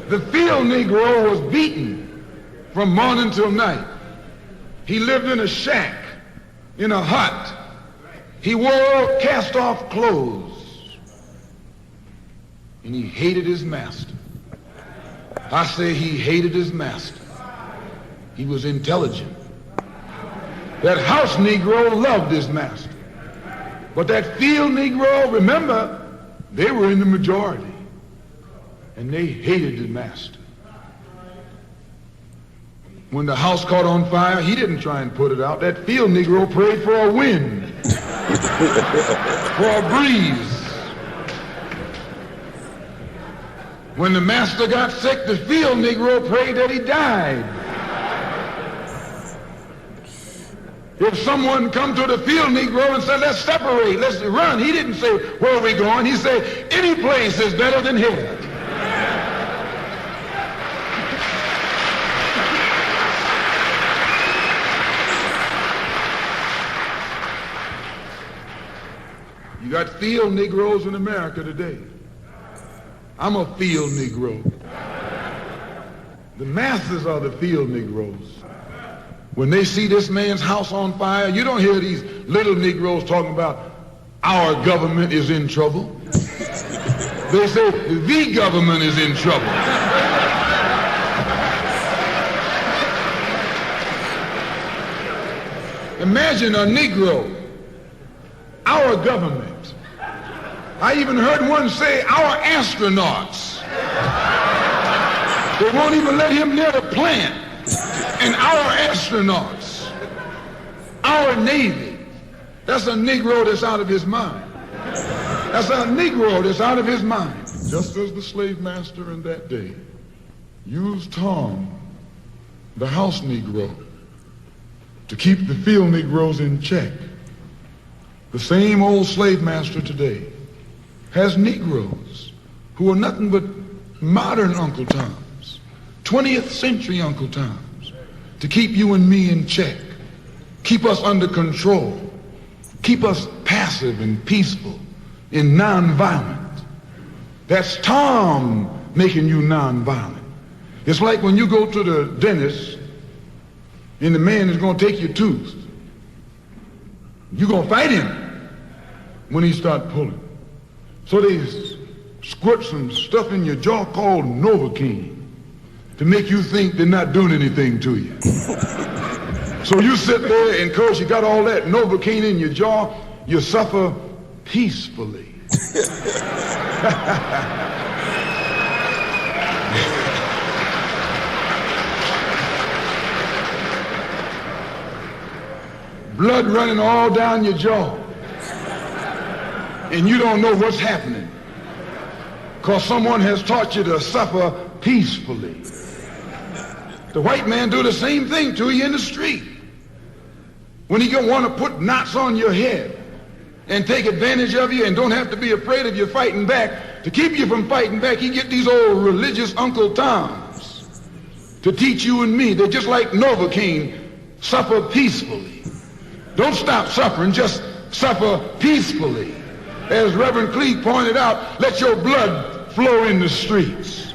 Speaker 6: The field Negro was beaten from morning till night. He lived in a shack, in a hut. He wore cast-off clothes. And he hated his master. I say he hated his master. He was intelligent. That house Negro loved his master. But that field Negro, remember, they were in the majority. And they hated the master. When the house caught on fire, he didn't try and put it out. That field Negro prayed for a wind, for a breeze. When the master got sick, the field Negro prayed that he died. If someone come to the field Negro and said, "Let's separate, let's run," he didn't say, "Where are we going?" He said, "Any place is better than here." You got field Negroes in America today.
Speaker 7: I'm a field Negro. The masses are the field Negroes. When they see this man's house on fire, you don't hear these little Negroes talking about our government is in trouble. They say the government is in trouble. Imagine a Negro, our government. I even heard one say our astronauts. They won't even let him near the plant. And our astronauts, our Navy, that's a Negro that's out of his mind. That's a Negro that's out of his mind.
Speaker 8: Just as the slave master in that day used Tom, the house Negro, to keep the field Negroes in check, the same old slave master today has Negroes who are nothing but modern Uncle Toms, 20th century Uncle Toms, to keep you and me in check, keep us under control, keep us passive and peaceful and nonviolent. That's Tom making you nonviolent. It's like when you go to the dentist and the man is going to take your tooth. You're going to fight him when he starts pulling. So they squirt some stuff in your jaw called Novocaine to make you think they're not doing anything to you. So you sit there, and because you got all that Novocaine in your jaw, you suffer peacefully. Blood running all down your jaw, and you don't know what's happening because someone has taught you to suffer peacefully. The white man do the same thing to you in the street. When he want to put knots on your head and take advantage of you and don't have to be afraid of you fighting back, to keep you from fighting back, he get these old religious Uncle Toms to teach you and me. They're just like Novocaine, suffer peacefully. Don't stop suffering, just suffer peacefully. As Reverend Cleave pointed out, let your blood flow in the streets.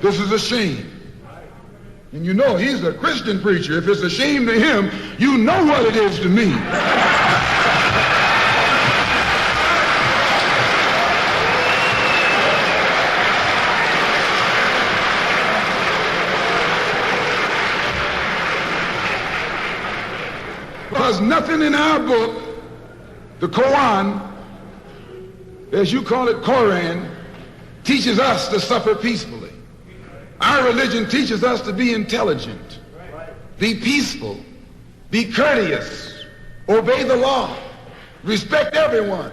Speaker 8: This is a shame. And you know he's a Christian preacher. If it's a shame to him, you know what it is to me. Because nothing in our book, the Quran, as you call it, Koran, teaches us to suffer peacefully. Our religion teaches us to be intelligent, be peaceful, be courteous, obey the law, respect everyone.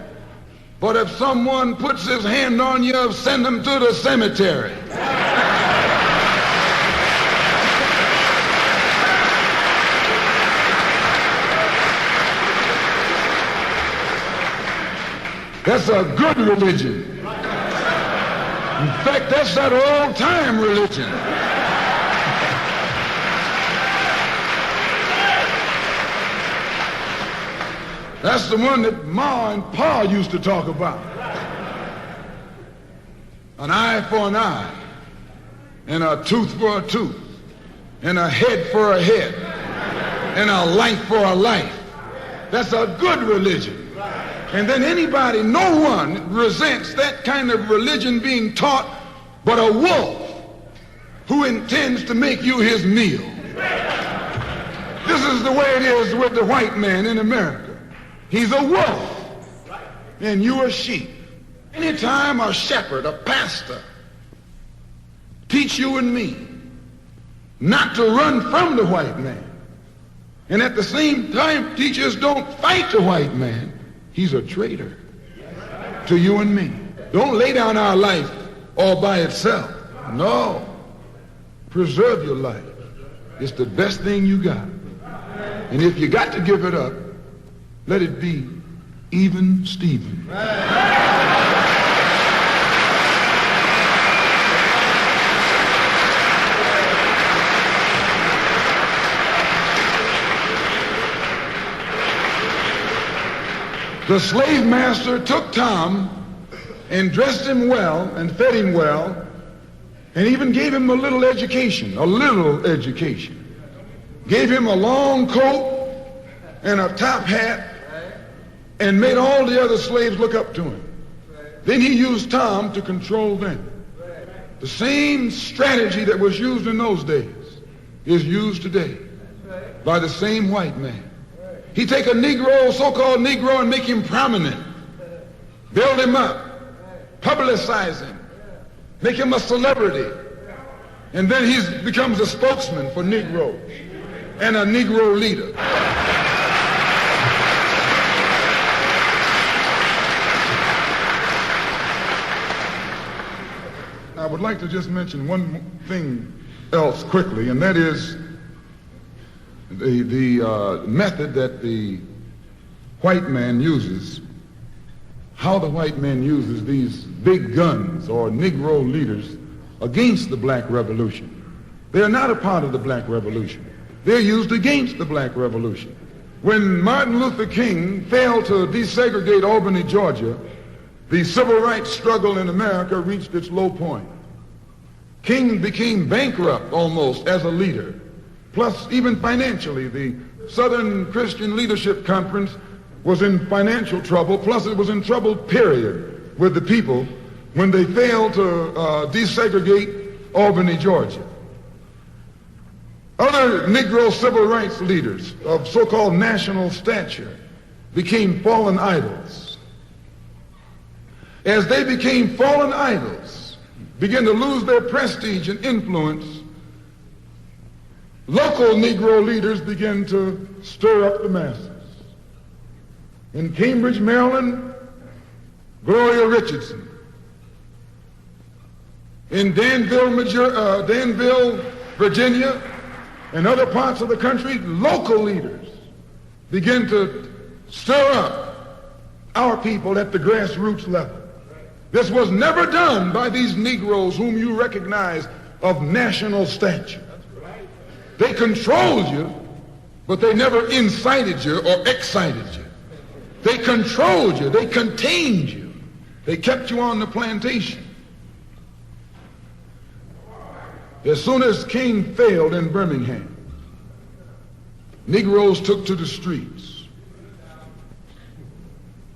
Speaker 8: But if someone puts his hand on you, send them to the cemetery. That's a good religion. In fact, that's that old-time religion. That's the one that Ma and Pa used to talk about. An eye for an eye, and a tooth for a tooth, and a head for a head, and a life for a life. That's a good religion. And then anybody, no one resents that kind of religion being taught but a wolf who intends to make you his meal. This is the way it is with the white man in America. He's a wolf and you a sheep. Anytime a shepherd, a pastor, teach you and me not to run from the white man, and at the same time teach us don't fight the white man, he's a traitor to you and me. Don't lay down our life all by itself. No. Preserve your life. It's the best thing you got. And if you got to give it up, let it be even Stephen. The slave master took Tom
Speaker 7: and dressed him well and fed him well and even gave him a little education. Gave him a long coat and a top hat and made all the other slaves look up to him. Then he used Tom to control them. The same strategy that was used in those days is used today by the same white man. He take a Negro, so-called Negro, and make him prominent, build him up, publicize him, make him a celebrity, and then he becomes a spokesman for Negroes and a Negro leader. I would like to just mention one thing else quickly, and that is the method that the white man uses, how the white man uses these big guns or Negro leaders against the black revolution. They are not a part of the black revolution. They're used against the black revolution. When Martin Luther King failed to desegregate Albany, Georgia, the civil rights struggle in America reached its low point. King became bankrupt almost as a leader. Plus, even financially, the Southern Christian Leadership Conference was in financial trouble, plus it was in trouble, period, with the people when they failed to desegregate Albany, Georgia. Other Negro civil rights leaders of so-called national stature became fallen idols. As they became fallen idols, began to lose their prestige and influence, local Negro leaders began to stir up the masses. In Cambridge, Maryland, Gloria Richardson. In Danville, Virginia, and other parts of the country, local leaders began to stir up our people at the grassroots level. This was never done by these Negroes whom you recognize of national stature. They controlled you, but they never incited you or excited you. They controlled you, they contained you. They kept you on the plantation. As soon as King failed in Birmingham, Negroes took to the streets.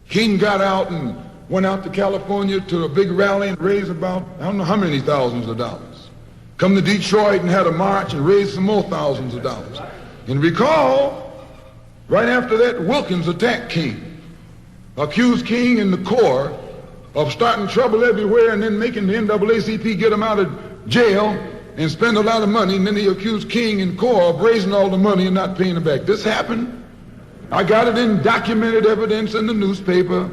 Speaker 7: King got out and went out to California to a big rally and raised about, I don't know how many thousands of dollars. Come to Detroit and had a march and raised some more thousands of dollars. And recall, right after that, Wilkins attacked King, accused King and the Corps of starting trouble everywhere and then making the NAACP get him out of jail and spend a lot of money, and then he accused King and Corps of raising all the money and not paying it back. This happened. I got it in documented evidence in the newspaper.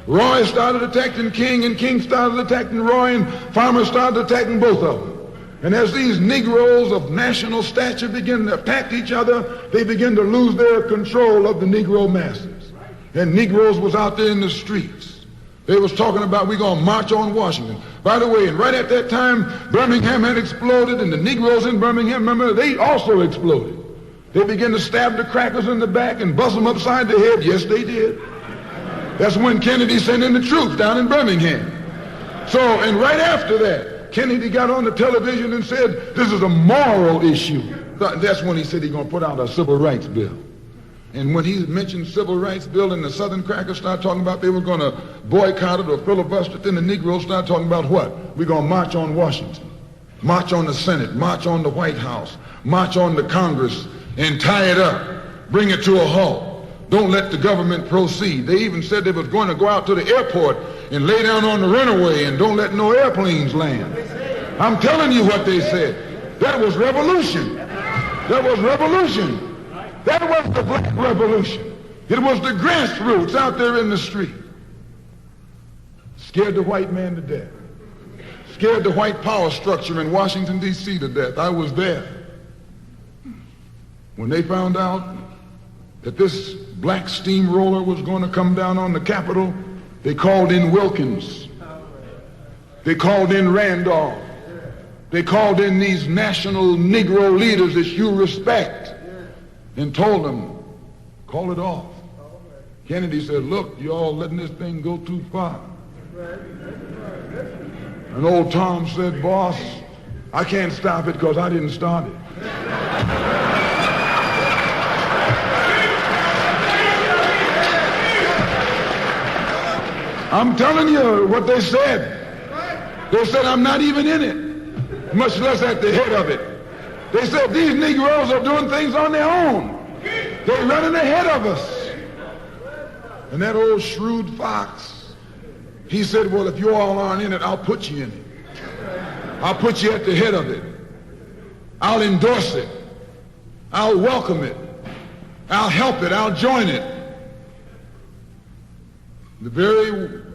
Speaker 7: Roy started attacking King, and King started attacking Roy, and farmers started attacking both of them. And as these Negroes of national stature begin to attack each other, they begin to lose their control of the Negro masses. And Negroes was out there in the streets. They was talking about, we're going to march on Washington. By the way, and right at that time, Birmingham had exploded, and the Negroes in Birmingham, remember, they also exploded. They began to stab the crackers in the back and bust them upside the head. Yes, they did. That's when Kennedy sent in the troops down in Birmingham. So, and right after that, Kennedy got on the television and said, this is a moral issue. That's when he said he's going to put out a civil rights bill. And when he mentioned civil rights bill and the Southern crackers started talking about they were going to boycott it or filibuster it, then the Negroes started talking about what? We're going to march on Washington, march on the Senate, march on the White House, march on the Congress, and tie it up, bring it to a halt. Don't let the government proceed. They even said they was going to go out to the airport and lay down on the runway and don't let no airplanes land. I'm telling you what they said. That was revolution. That was revolution. That was the black revolution. It was the grassroots out there in the street. Scared the white man to death. Scared the white power structure in Washington, D.C. to death. I was there. When they found out that this black steamroller was going to come down on the Capitol, they called in Wilkins. They called in Randolph. They called in these national Negro leaders that you respect and told them, call it off. Kennedy said, look, you all letting this thing go too far. And old Tom said, boss, I can't stop it because I didn't start it. I'm telling you what they said. They said, I'm not even in it, much less at the head of it. They said, these Negroes are doing things on their own. They're running ahead of us. And that old shrewd fox, he said, well, if you all aren't in it, I'll put you in it. I'll put you at the head of it. I'll endorse it. I'll welcome it. I'll help it. I'll join it.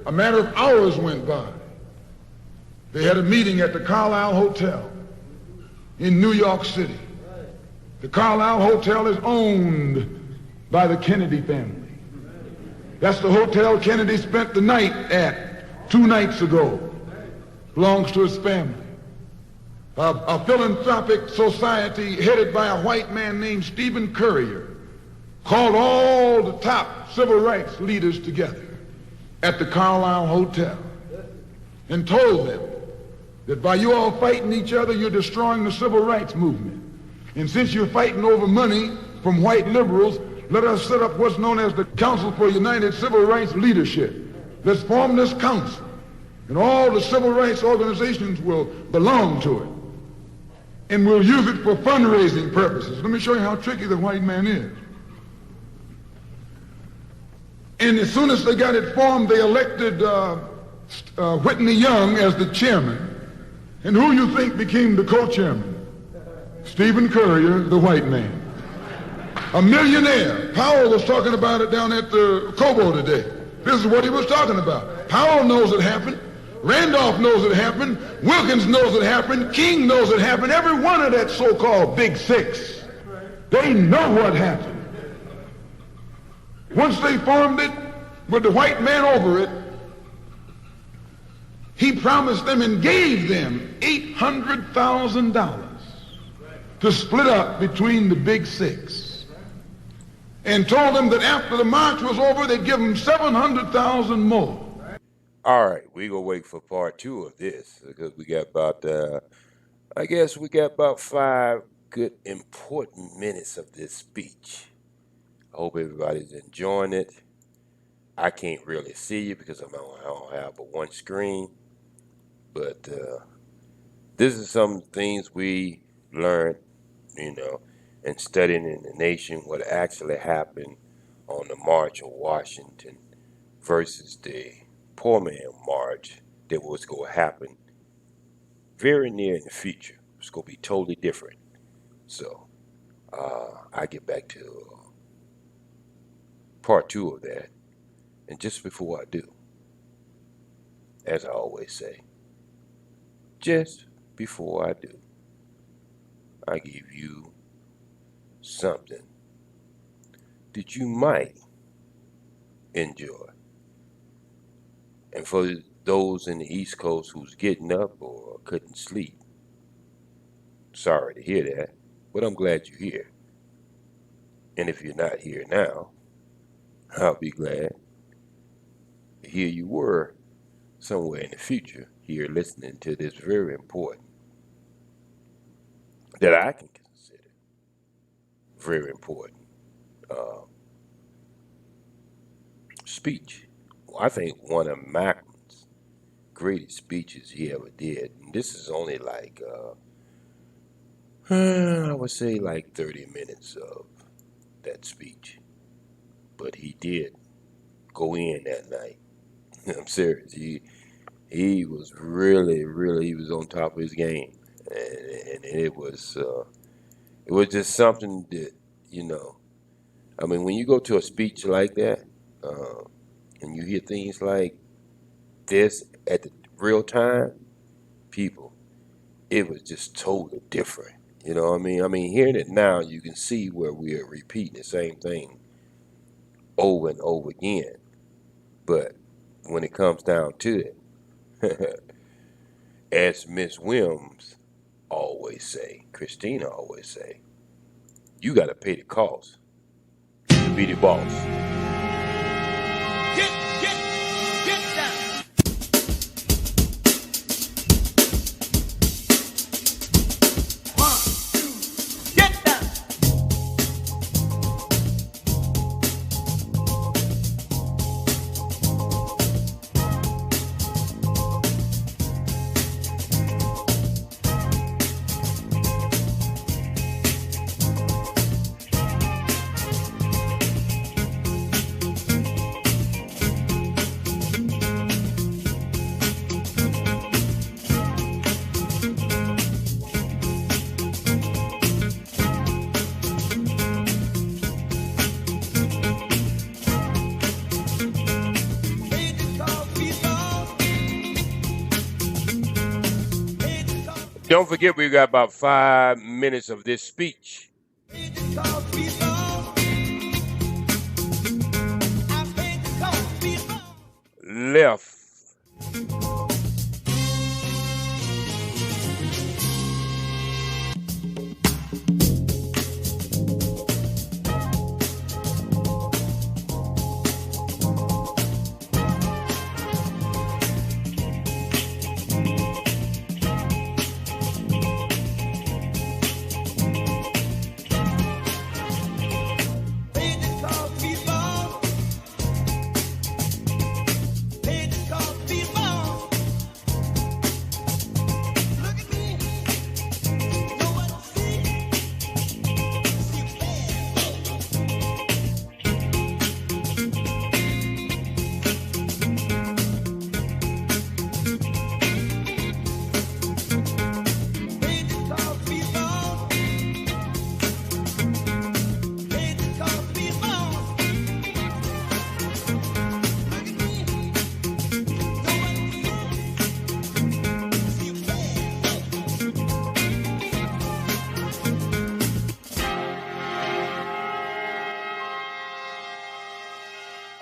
Speaker 7: A matter of hours went by. They had a meeting at the Carlisle Hotel in New York City. The Carlisle Hotel is owned by the Kennedy family. That's the hotel Kennedy spent the night at 2 nights ago. Belongs to his family. A philanthropic society headed by a white man named Stephen Currier called all the top civil rights leaders together at the Carlisle Hotel and told them that by you all fighting each other, you're destroying the civil rights movement. And since you're fighting over money from white liberals, let us set up what's known as the Council for United Civil Rights Leadership. Let's form this council, and all the civil rights organizations will belong to it. And we'll use it for fundraising purposes. Let me show you how tricky the white man is. And as soon as they got it formed, they elected Whitney Young as the chairman. And who you think became the co-chairman? Stephen Currier, the white man. A millionaire. Powell was talking about it down at the Cobo today. This is what he was talking about. Powell knows it happened. Randolph knows it happened. Wilkins knows it happened. King knows it happened. Every one of that so-called Big Six. They know what happened. Once they formed it with the white man over it, he promised them and gave them $800,000 to split up between the Big Six, and told them that after the march was over, they'd give them $700,000 more.
Speaker 2: All right, we gonna wait for part 2 of this because we got about, I guess we got about 5 good important minutes of this speech. I hope everybody's enjoying it. I can't really see you because I don't have but one screen, but this is some things we learned, and studying in the nation what actually happened on the March of Washington versus the poor man march that was going to happen very near in the future. It's going to be totally different. So I get back to part 2 of that. And just before I do, as I always say, just before I do, I give you something that you might enjoy. And for those in the East Coast who's getting up or couldn't sleep, sorry to hear that, but I'm glad you're here. And if you're not here now, I'll be glad. Here you were somewhere in the future, here listening to this very important, that I can consider very important speech. Well, I think one of Malcolm's greatest speeches he ever did. And this is only like, I would say like 30 minutes of that speech. But he did go in that night. I'm serious. He was really, he was on top of his game. And it was just something that, I mean, when you go to a speech like that, and you hear things like this at the real time, people, it was just totally different. You know what I mean? I mean, hearing it now, you can see where we are repeating the same thing over and over again. But when it comes down to it, as Miss Williams always say, Christina always say, you got to pay the cost to be the boss.
Speaker 9: Get down.
Speaker 2: Don't forget, we got about 5 minutes of this speech left.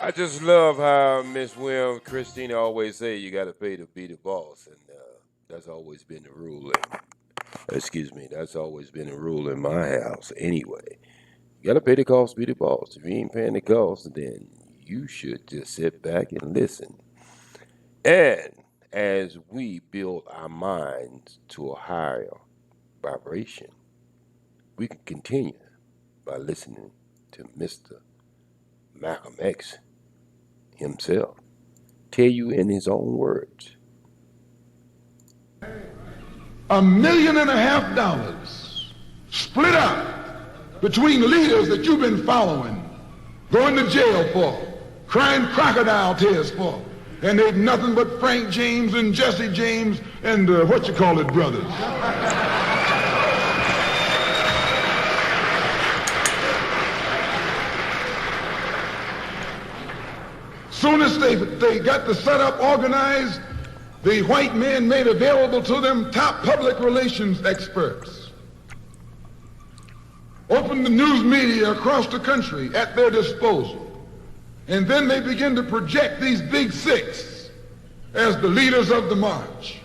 Speaker 2: I just love how Miss Williams, Christina always say you got to pay to be the boss, and that's always been the rule. That's always been the rule in my house. Anyway, you got to pay the cost, be the boss. If you ain't paying the cost, then you should just sit back and listen. And as we build our minds to a higher vibration, we can continue by listening to Mr. Malcolm X himself tell you in his own words.
Speaker 7: $1.5 million split up between leaders that you've been following, going to jail for, crying crocodile tears for, and they've nothing but Frank James and Jesse James and brothers. Soon as they got the setup organized, the white men made available to them top public relations experts. Opened the news media across the country at their disposal. And then they began to project these big six as the leaders of the march.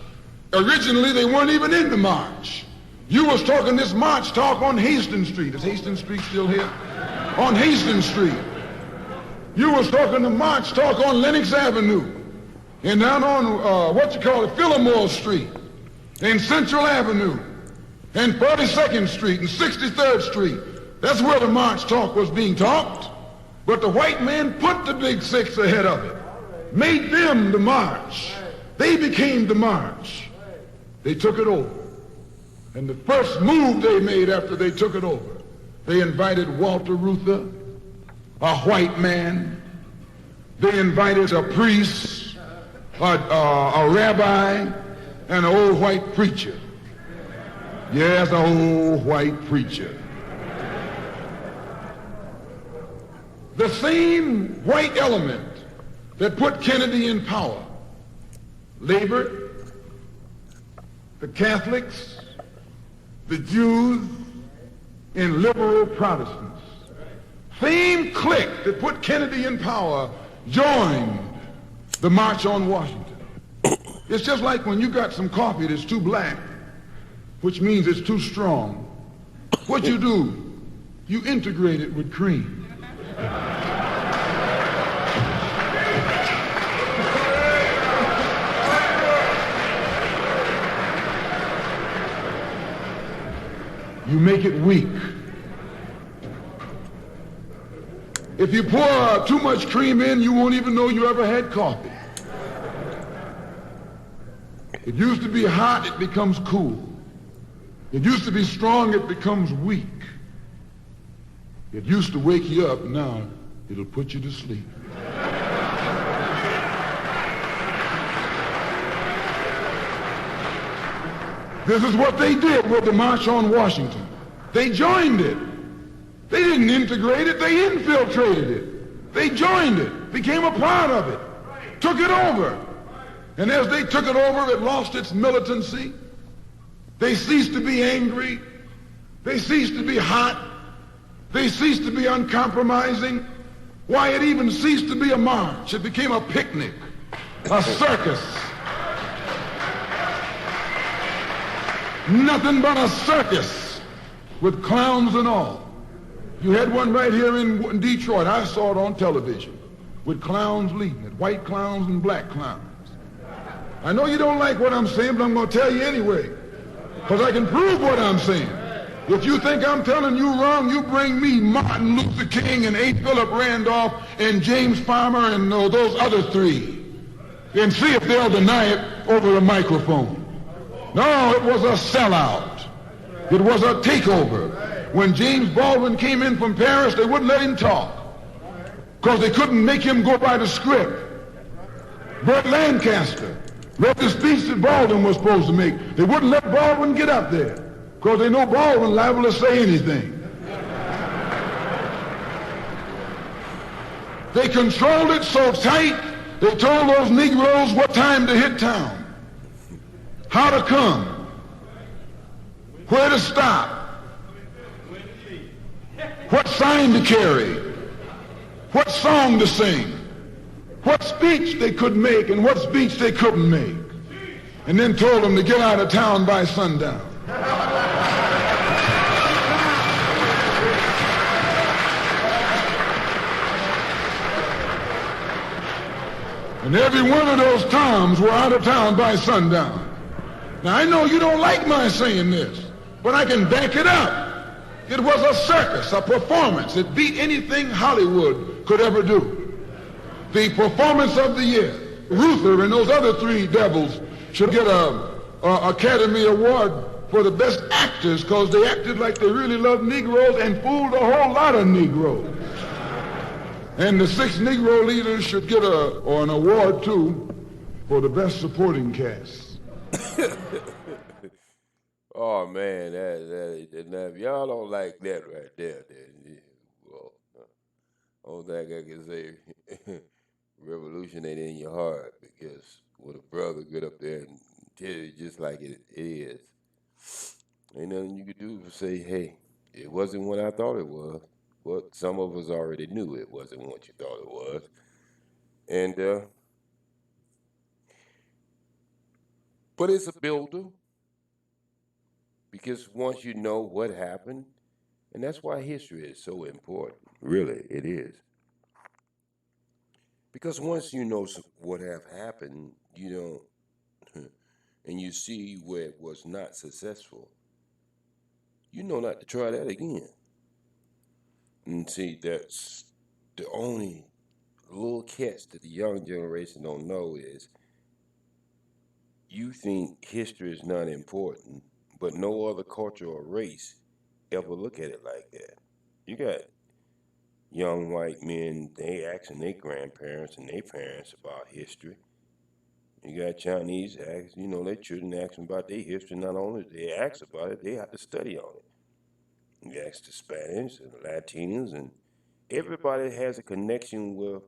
Speaker 7: Originally, they weren't even in the march. You was talking this march talk on Hastings Street. Is Hastings Street still here? On Hastings Street. You was talking the march talk on Lenox Avenue, and down on, Fillmore Street, and Central Avenue, and 42nd Street, and 63rd Street. That's where the march talk was being talked. But the white man put the big six ahead of it, made them the march. They became the march. They took it over. And the first move they made after they took it over, they invited Walter Reuther, a white man. They invited a priest, a rabbi, and an old white preacher. Yes, an old white preacher. The same white element that put Kennedy in power labored, the Catholics, the Jews, and liberal Protestants. Same clique that put Kennedy in power joined the March on Washington. It's just like when you got some coffee that's too black, which means it's too strong. What you do, you integrate it with cream. You make it weak. If you pour too much cream in, you won't even know you ever had coffee. It used to be hot, it becomes cool. It used to be strong, it becomes weak. It used to wake you up, now it'll put you to sleep. This is what they did with the March on Washington. They joined it. They didn't integrate it, they infiltrated it. They joined it, became a part of it, took it over. And as they took it over, it lost its militancy. They ceased to be angry. They ceased to be hot. They ceased to be uncompromising. Why, it even ceased to be a march. It became a picnic, a circus. Nothing but a circus with clowns and all. You had one right here in Detroit. I saw it on television with clowns leading it, white clowns and black clowns. I know you don't like what I'm saying, but I'm going to tell you anyway, because I can prove what I'm saying. If you think I'm telling you wrong, you bring me Martin Luther King and A. Philip Randolph and James Farmer and those other three, and see if they'll deny it over the microphone. No, it was a sellout. It was a takeover. When James Baldwin came in from Paris, they wouldn't let him talk because they couldn't make him go by the script. Burt Lancaster read the speech that Baldwin was supposed to make. They wouldn't let Baldwin get up there because they know Baldwin liable to say anything. They controlled it so tight, they told those Negroes what time to hit town, how to come, where to stop, what sign to carry, what song to sing, what speech they could make and what speech they couldn't make, and then told them to get out of town by sundown. And every one of those Toms were out of town by sundown. Now, I know you don't like my saying this, but I can back it up. It was a circus, a performance. It beat anything Hollywood could ever do. The performance of the year. Ruther and those other three devils should get a Academy Award for the best actors because they acted like they really loved Negroes and fooled a whole lot of Negroes. And the 6 Negro leaders should get an award too for the best supporting cast.
Speaker 2: Oh man, that if y'all don't like that right there, then well, only thing I can say, revolution ain't in your heart, because when a brother get up there and tell you just like it is, ain't nothing you can do but say, hey, it wasn't what I thought it was. Well, some of us already knew it wasn't what you thought it was, and but it's a builder. Because once you know what happened, and that's why history is so important. Really, it is. Because once you know what have happened, you don't, and you see where it was not successful, you know not to try that again. And see, that's the only little catch that the young generation don't know is you think history is not important, but no other culture or race ever look at it like that. You got young white men, they asking their grandparents and their parents about history. You got Chinese, their children asking about their history. Not only do they ask about it, they have to study on it. You ask the Spanish and the Latinos, and everybody has a connection with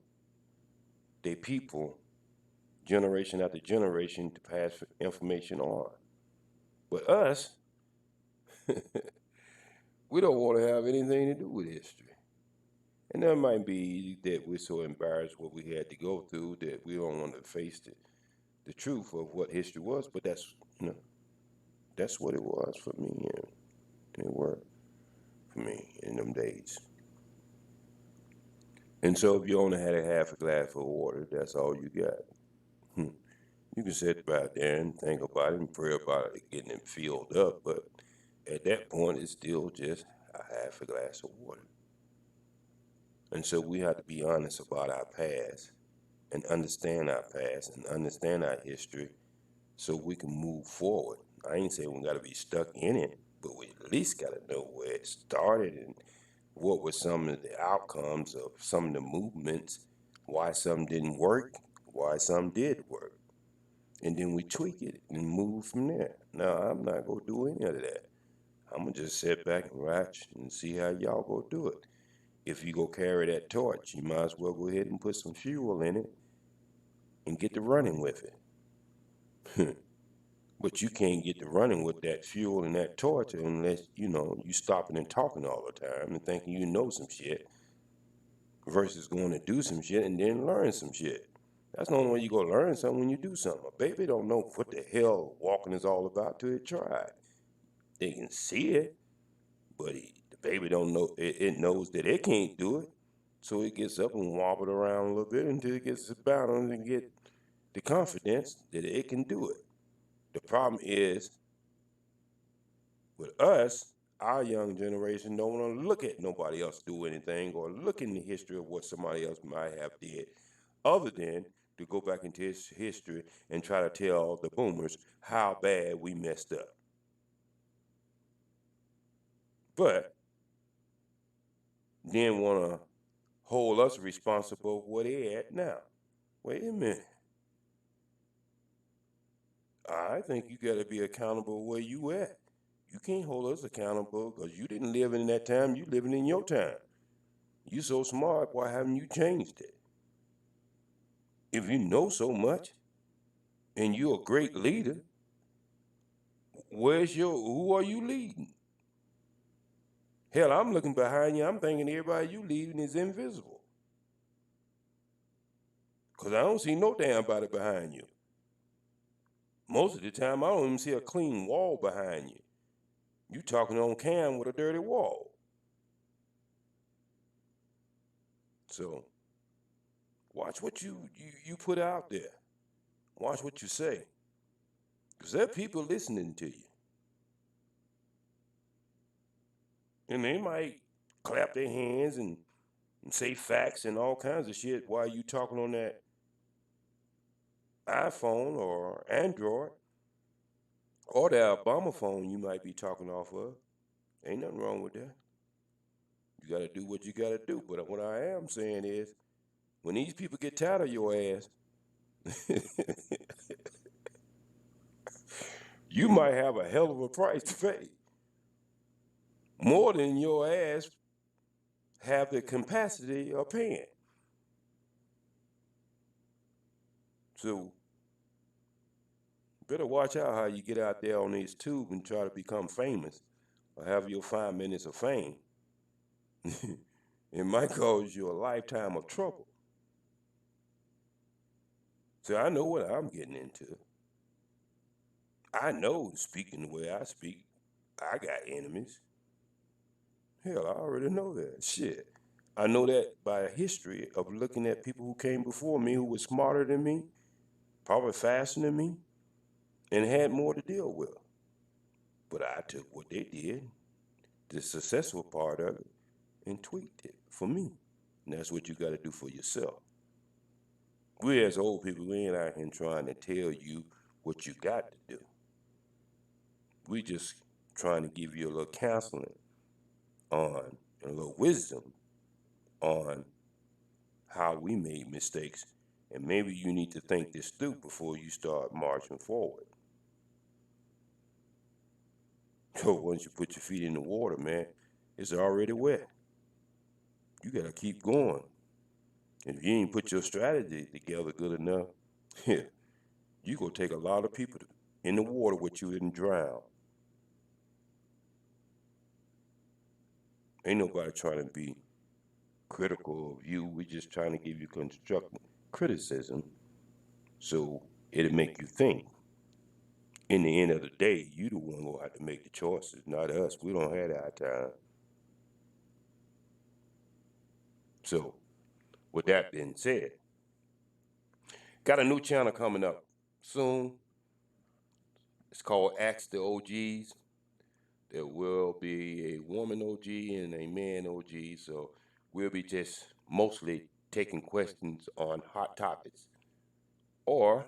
Speaker 2: their people, generation after generation, to pass information on. But us, we don't want to have anything to do with history. And that might be that we're so embarrassed what we had to go through that we don't want to face the truth of what history was. But that's what it was for me, and it worked for me in them days. And so if you only had a half a glass of water, that's all you got. You can sit back there and think about it and pray about it, getting it filled up, but at that point, it's still just a half a glass of water. And so we have to be honest about our past and understand our past and understand our history so we can move forward. I ain't saying we got to be stuck in it, but we at least got to know where it started and what were some of the outcomes of some of the movements, why some didn't work, why some did work. And then we tweak it and move from there. Now, I'm not going to do any of that. I'm going to just sit back and watch and see how y'all go do it. If you go carry that torch, you might as well go ahead and put some fuel in it and get to running with it. But you can't get to running with that fuel and that torture unless, you know, you stopping and talking all the time and thinking you know some shit versus going to do some shit and then learn some shit. That's the only way you go learn something when you do something. A baby don't know what the hell walking is all about till it try. They can see it, but the baby don't know. It knows that it can't do it, so it gets up and wobble around a little bit until it gets the balance and get the confidence that it can do it. The problem is with us, our young generation don't want to look at nobody else do anything or look in the history of what somebody else might have did, other than to go back into history and try to tell the boomers how bad we messed up. But then want to hold us responsible for where they at now. Wait a minute. I think you got to be accountable where you at. You can't hold us accountable because you didn't live in that time. You living in your time. You so smart, why haven't you changed it? If you know so much and you're a great leader, who are you leading? Hell, I'm looking behind you, I'm thinking everybody you leading is invisible. Because I don't see no damn body behind you. Most of the time, I don't even see a clean wall behind you. You talking on cam with a dirty wall. So, watch what you put out there. Watch what you say. Because there are people listening to you. And they might clap their hands and say facts and all kinds of shit while you talking on that iPhone or Android or the Obama phone you might be talking off of. Ain't nothing wrong with that. You got to do what you got to do. But what I am saying is, when these people get tired of your ass, you might have a hell of a price to pay. More than your ass have the capacity of paying. So, better watch out how you get out there on these tubes and try to become famous or have your 5 minutes of fame. It might cause you a lifetime of trouble. So I know what I'm getting into. I know, speaking the way I speak, I got enemies. Hell, I already know that. Shit. I know that by history of looking at people who came before me who were smarter than me, probably faster than me, and had more to deal with. But I took what they did, the successful part of it, and tweaked it for me. And that's what you got to do for yourself. We as old people, we ain't out here trying to tell you what you got to do. We just trying to give you a little counseling on, and a little wisdom on how we made mistakes. And maybe you need to think this through before you start marching forward. So once you put your feet in the water, man, it's already wet. You got to keep going. If you ain't put your strategy together good enough, you gonna take a lot of people in the water with you and drown. Ain't nobody trying to be critical of you. We just trying to give you constructive criticism so it'll make you think. In the end of the day, you the one gonna have to make the choices, not us. We don't have our time. So, with that being said, got a new channel coming up soon. It's called Ask the OGs. There will be a woman OG and a man OG, so we'll be just mostly taking questions on hot topics. Or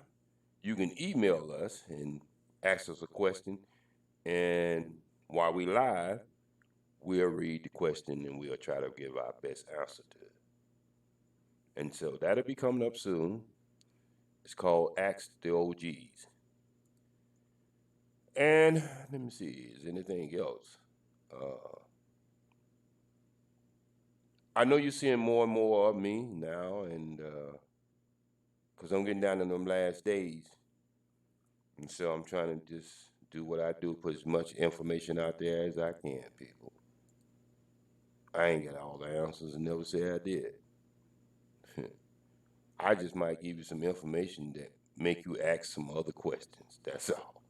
Speaker 2: you can email us and ask us a question, and while we live, we'll read the question and we'll try to give our best answer to it. And so that'll be coming up soon. It's called Ask the OGs. And let me see, is anything else? I know you're seeing more and more of me now, and because I'm getting down to them last days. And so I'm trying to just do what I do, put as much information out there as I can, people. I ain't got all the answers and never say I did. I just might give you some information that make you ask some other questions. That's all.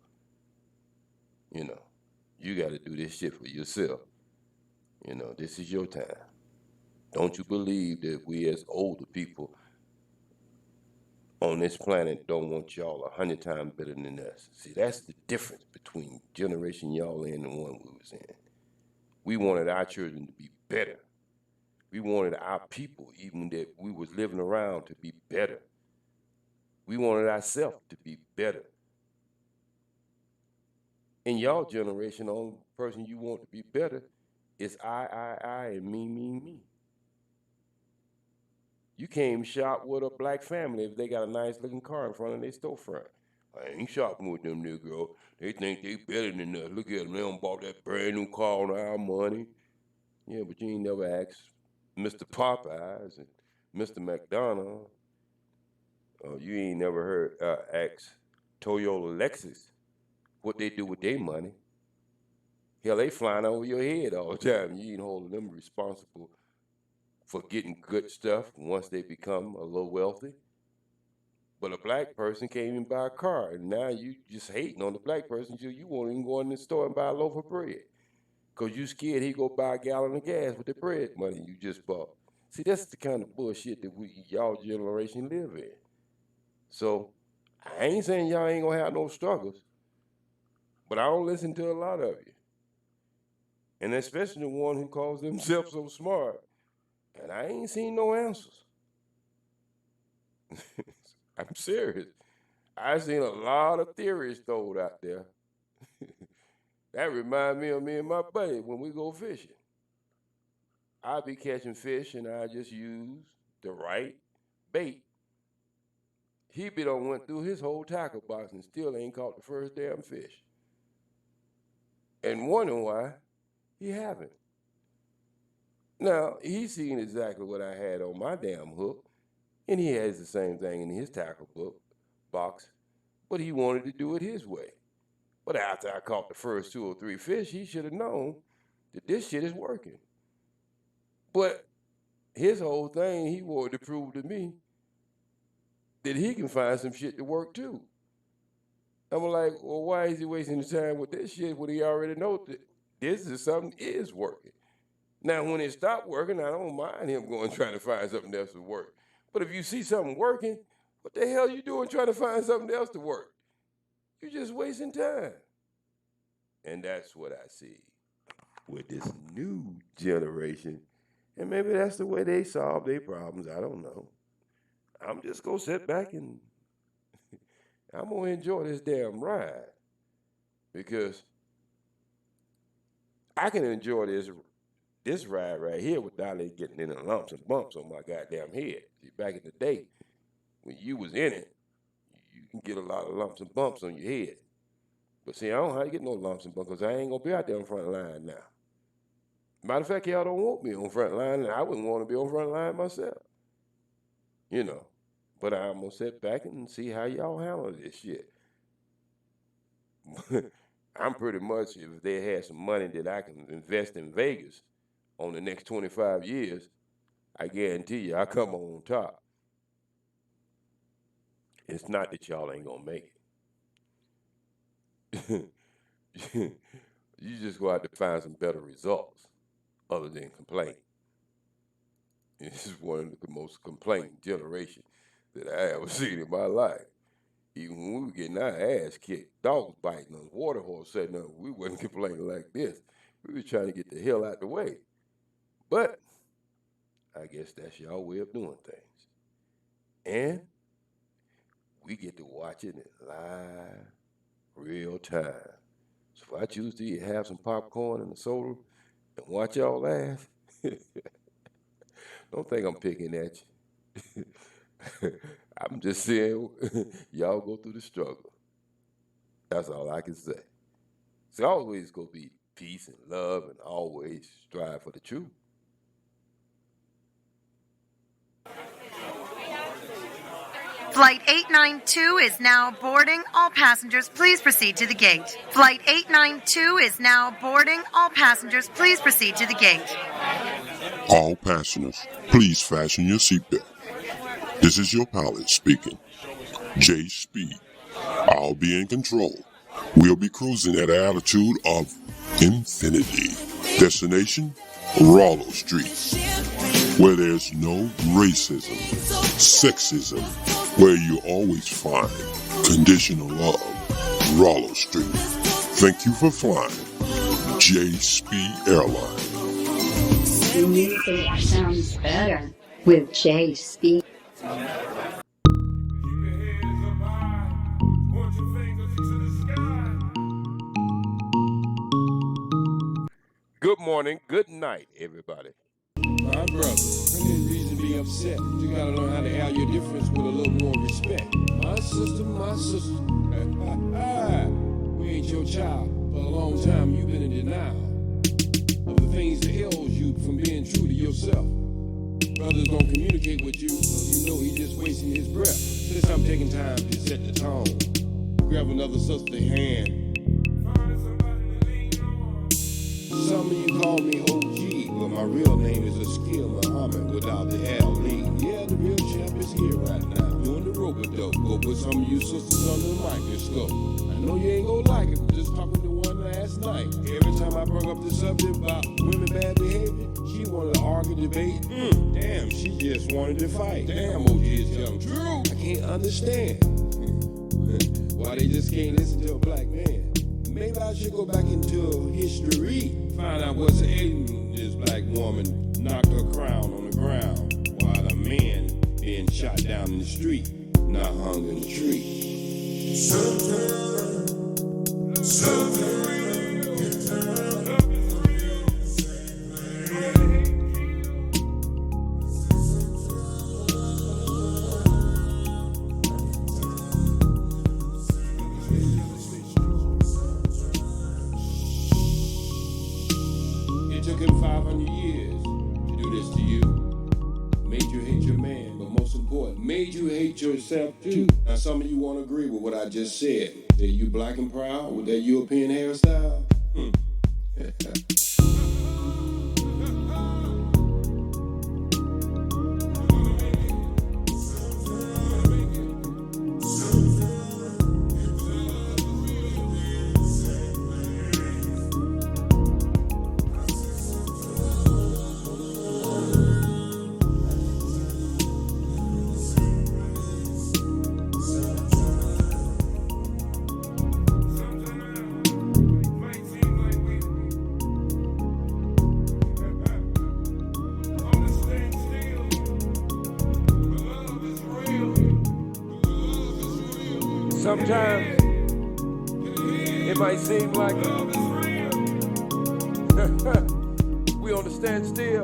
Speaker 2: You know, you got to do this shit for yourself. You know, this is your time. Don't you believe that we as older people on this planet don't want y'all 100 times better than us? See, that's the difference between generation y'all in and the one we was in. We wanted our children to be better. We wanted our people, even that we was living around, to be better. We wanted ourselves to be better. In y'all generation, the only person you want to be better is I, and me. You can't shop with a black family if they got a nice looking car in front of their storefront. I ain't shopping with them niggas. They think they better than us. Look at them, they done bought that brand new car on our money. Yeah, but you ain't never asked Mr. Popeyes and Mr. McDonald. You ain't never heard ask Toyota Lexus what they do with their money. Hell, they flying over your head all the time. You ain't holding them responsible for getting good stuff once they become a little wealthy. But a black person can't even buy a car, and now you just hating on the black person till you won't even go in the store and buy a loaf of bread. Because you scared he go buy a gallon of gas with the bread money you just bought. See, that's the kind of bullshit that y'all generation live in. So, I ain't saying y'all ain't gonna have no struggles, but I don't listen to a lot of you. And especially the one who calls themselves so smart. And I ain't seen no answers. I'm serious. I've seen a lot of theories thrown out there. That reminds me of me and my buddy when we go fishing. I be catching fish and I just use the right bait. He be done went through his whole tackle box and still ain't caught the first damn fish. And wondering why he haven't. Now, he's seen exactly what I had on my damn hook, and he has the same thing in his tackle box, but he wanted to do it his way. But after I caught the first 2 or 3 fish, he should have known that this shit is working. But his whole thing, he wanted to prove to me that he can find some shit to work too. I'm like, well, why is he wasting his time with this shit when he already knows that this is something is working? Now, when it stopped working, I don't mind him going trying to find something else to work. But if you see something working, what the hell you doing trying to find something else to work? You're just wasting time. And that's what I see with this new generation. And maybe that's the way they solve their problems. I don't know. I'm just going to sit back and I'm going to enjoy this damn ride. Because I can enjoy this ride right here without it getting in the lumps and bumps on my goddamn head. See, back in the day, when you was in it, you can get a lot of lumps and bumps on your head. But see, I don't have to get no lumps and bumps because I ain't going to be out there on front line now. Matter of fact, y'all don't want me on front line, and I wouldn't want to be on front line myself. You know. But I'm going to sit back and see how y'all handle this shit. I'm pretty much, if they had some money that I can invest in Vegas on the next 25 years, I guarantee you I come on top. It's not that y'all ain't going to make it. You just go out to find some better results other than complain. This is one of the most complaining generation that I ever seen in my life. Even when we were getting our ass kicked, dogs biting us, water horse setting up, we wasn't complaining like this. We was trying to get the hell out the way. But I guess that's y'all way of doing things. And we get to watch it in live, real time. So if I choose to have some popcorn and a soda and watch y'all laugh, don't think I'm picking at you. I'm just saying, y'all go through the struggle. That's all I can say. It's always going to be peace and love and always strive for the truth.
Speaker 9: Flight 892 is now boarding. All passengers, please proceed to the gate. Flight 892 is now boarding. All passengers, please proceed to the gate.
Speaker 3: All passengers, please fasten your seatbelt. This is your pilot speaking. JaySPEED. I'll be in control. We'll be cruising at an altitude of infinity. Destination, Rollo Street, where there's no racism, sexism, where you always find conditional love. Rollo Street. Thank you for flying JaySPEED Airline.
Speaker 13: The music sounds better with JaySPEED.
Speaker 2: Good morning, good night, everybody.
Speaker 1: My brother, there ain't reason to be upset. You gotta learn how to have your difference with a little more respect. My sister, my sister. We ain't your child. For a long time, you've been in denial of the things that ails you from being true to yourself. Brothers don't communicate with you, so you know he's just wasting his breath. Since I'm taking time to set the tone, grab another sister's hand. Some of you call me OG, but my real name is Muhammad without the L-E. Yeah, the real champ is here right now, doing the rope-a-dope. Go put some of you sisters under the microscope. I know you ain't gonna like it, but just talking to one last night. Every time I bring up the subject about women bad behavior, she wanted to argue, debate. Damn, she just wanted to fight. Damn, OG is telling true. I can't understand why they just can't listen to a black man. Maybe I should go back into history, find out what's ailing this black woman, knock her crown on the ground, while a man being shot down in the street, not hung in the tree. It took him 500 years to do this to you. Made you hate your man, but most important, made you hate yourself too. Now some of you won't agree with what I just said. That you black and proud with that European hairstyle?
Speaker 15: Sometimes it might seem like we on the stand still.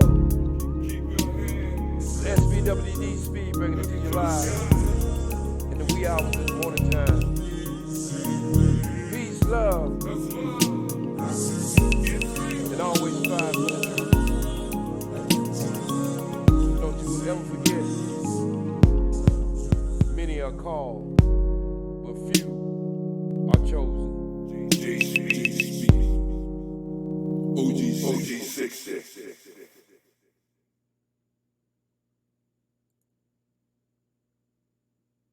Speaker 15: SBWD Speed bringing it to you live in the wee hours of the morning time. Peace, love, and always strive for the truth. Don't you ever forget, many are called,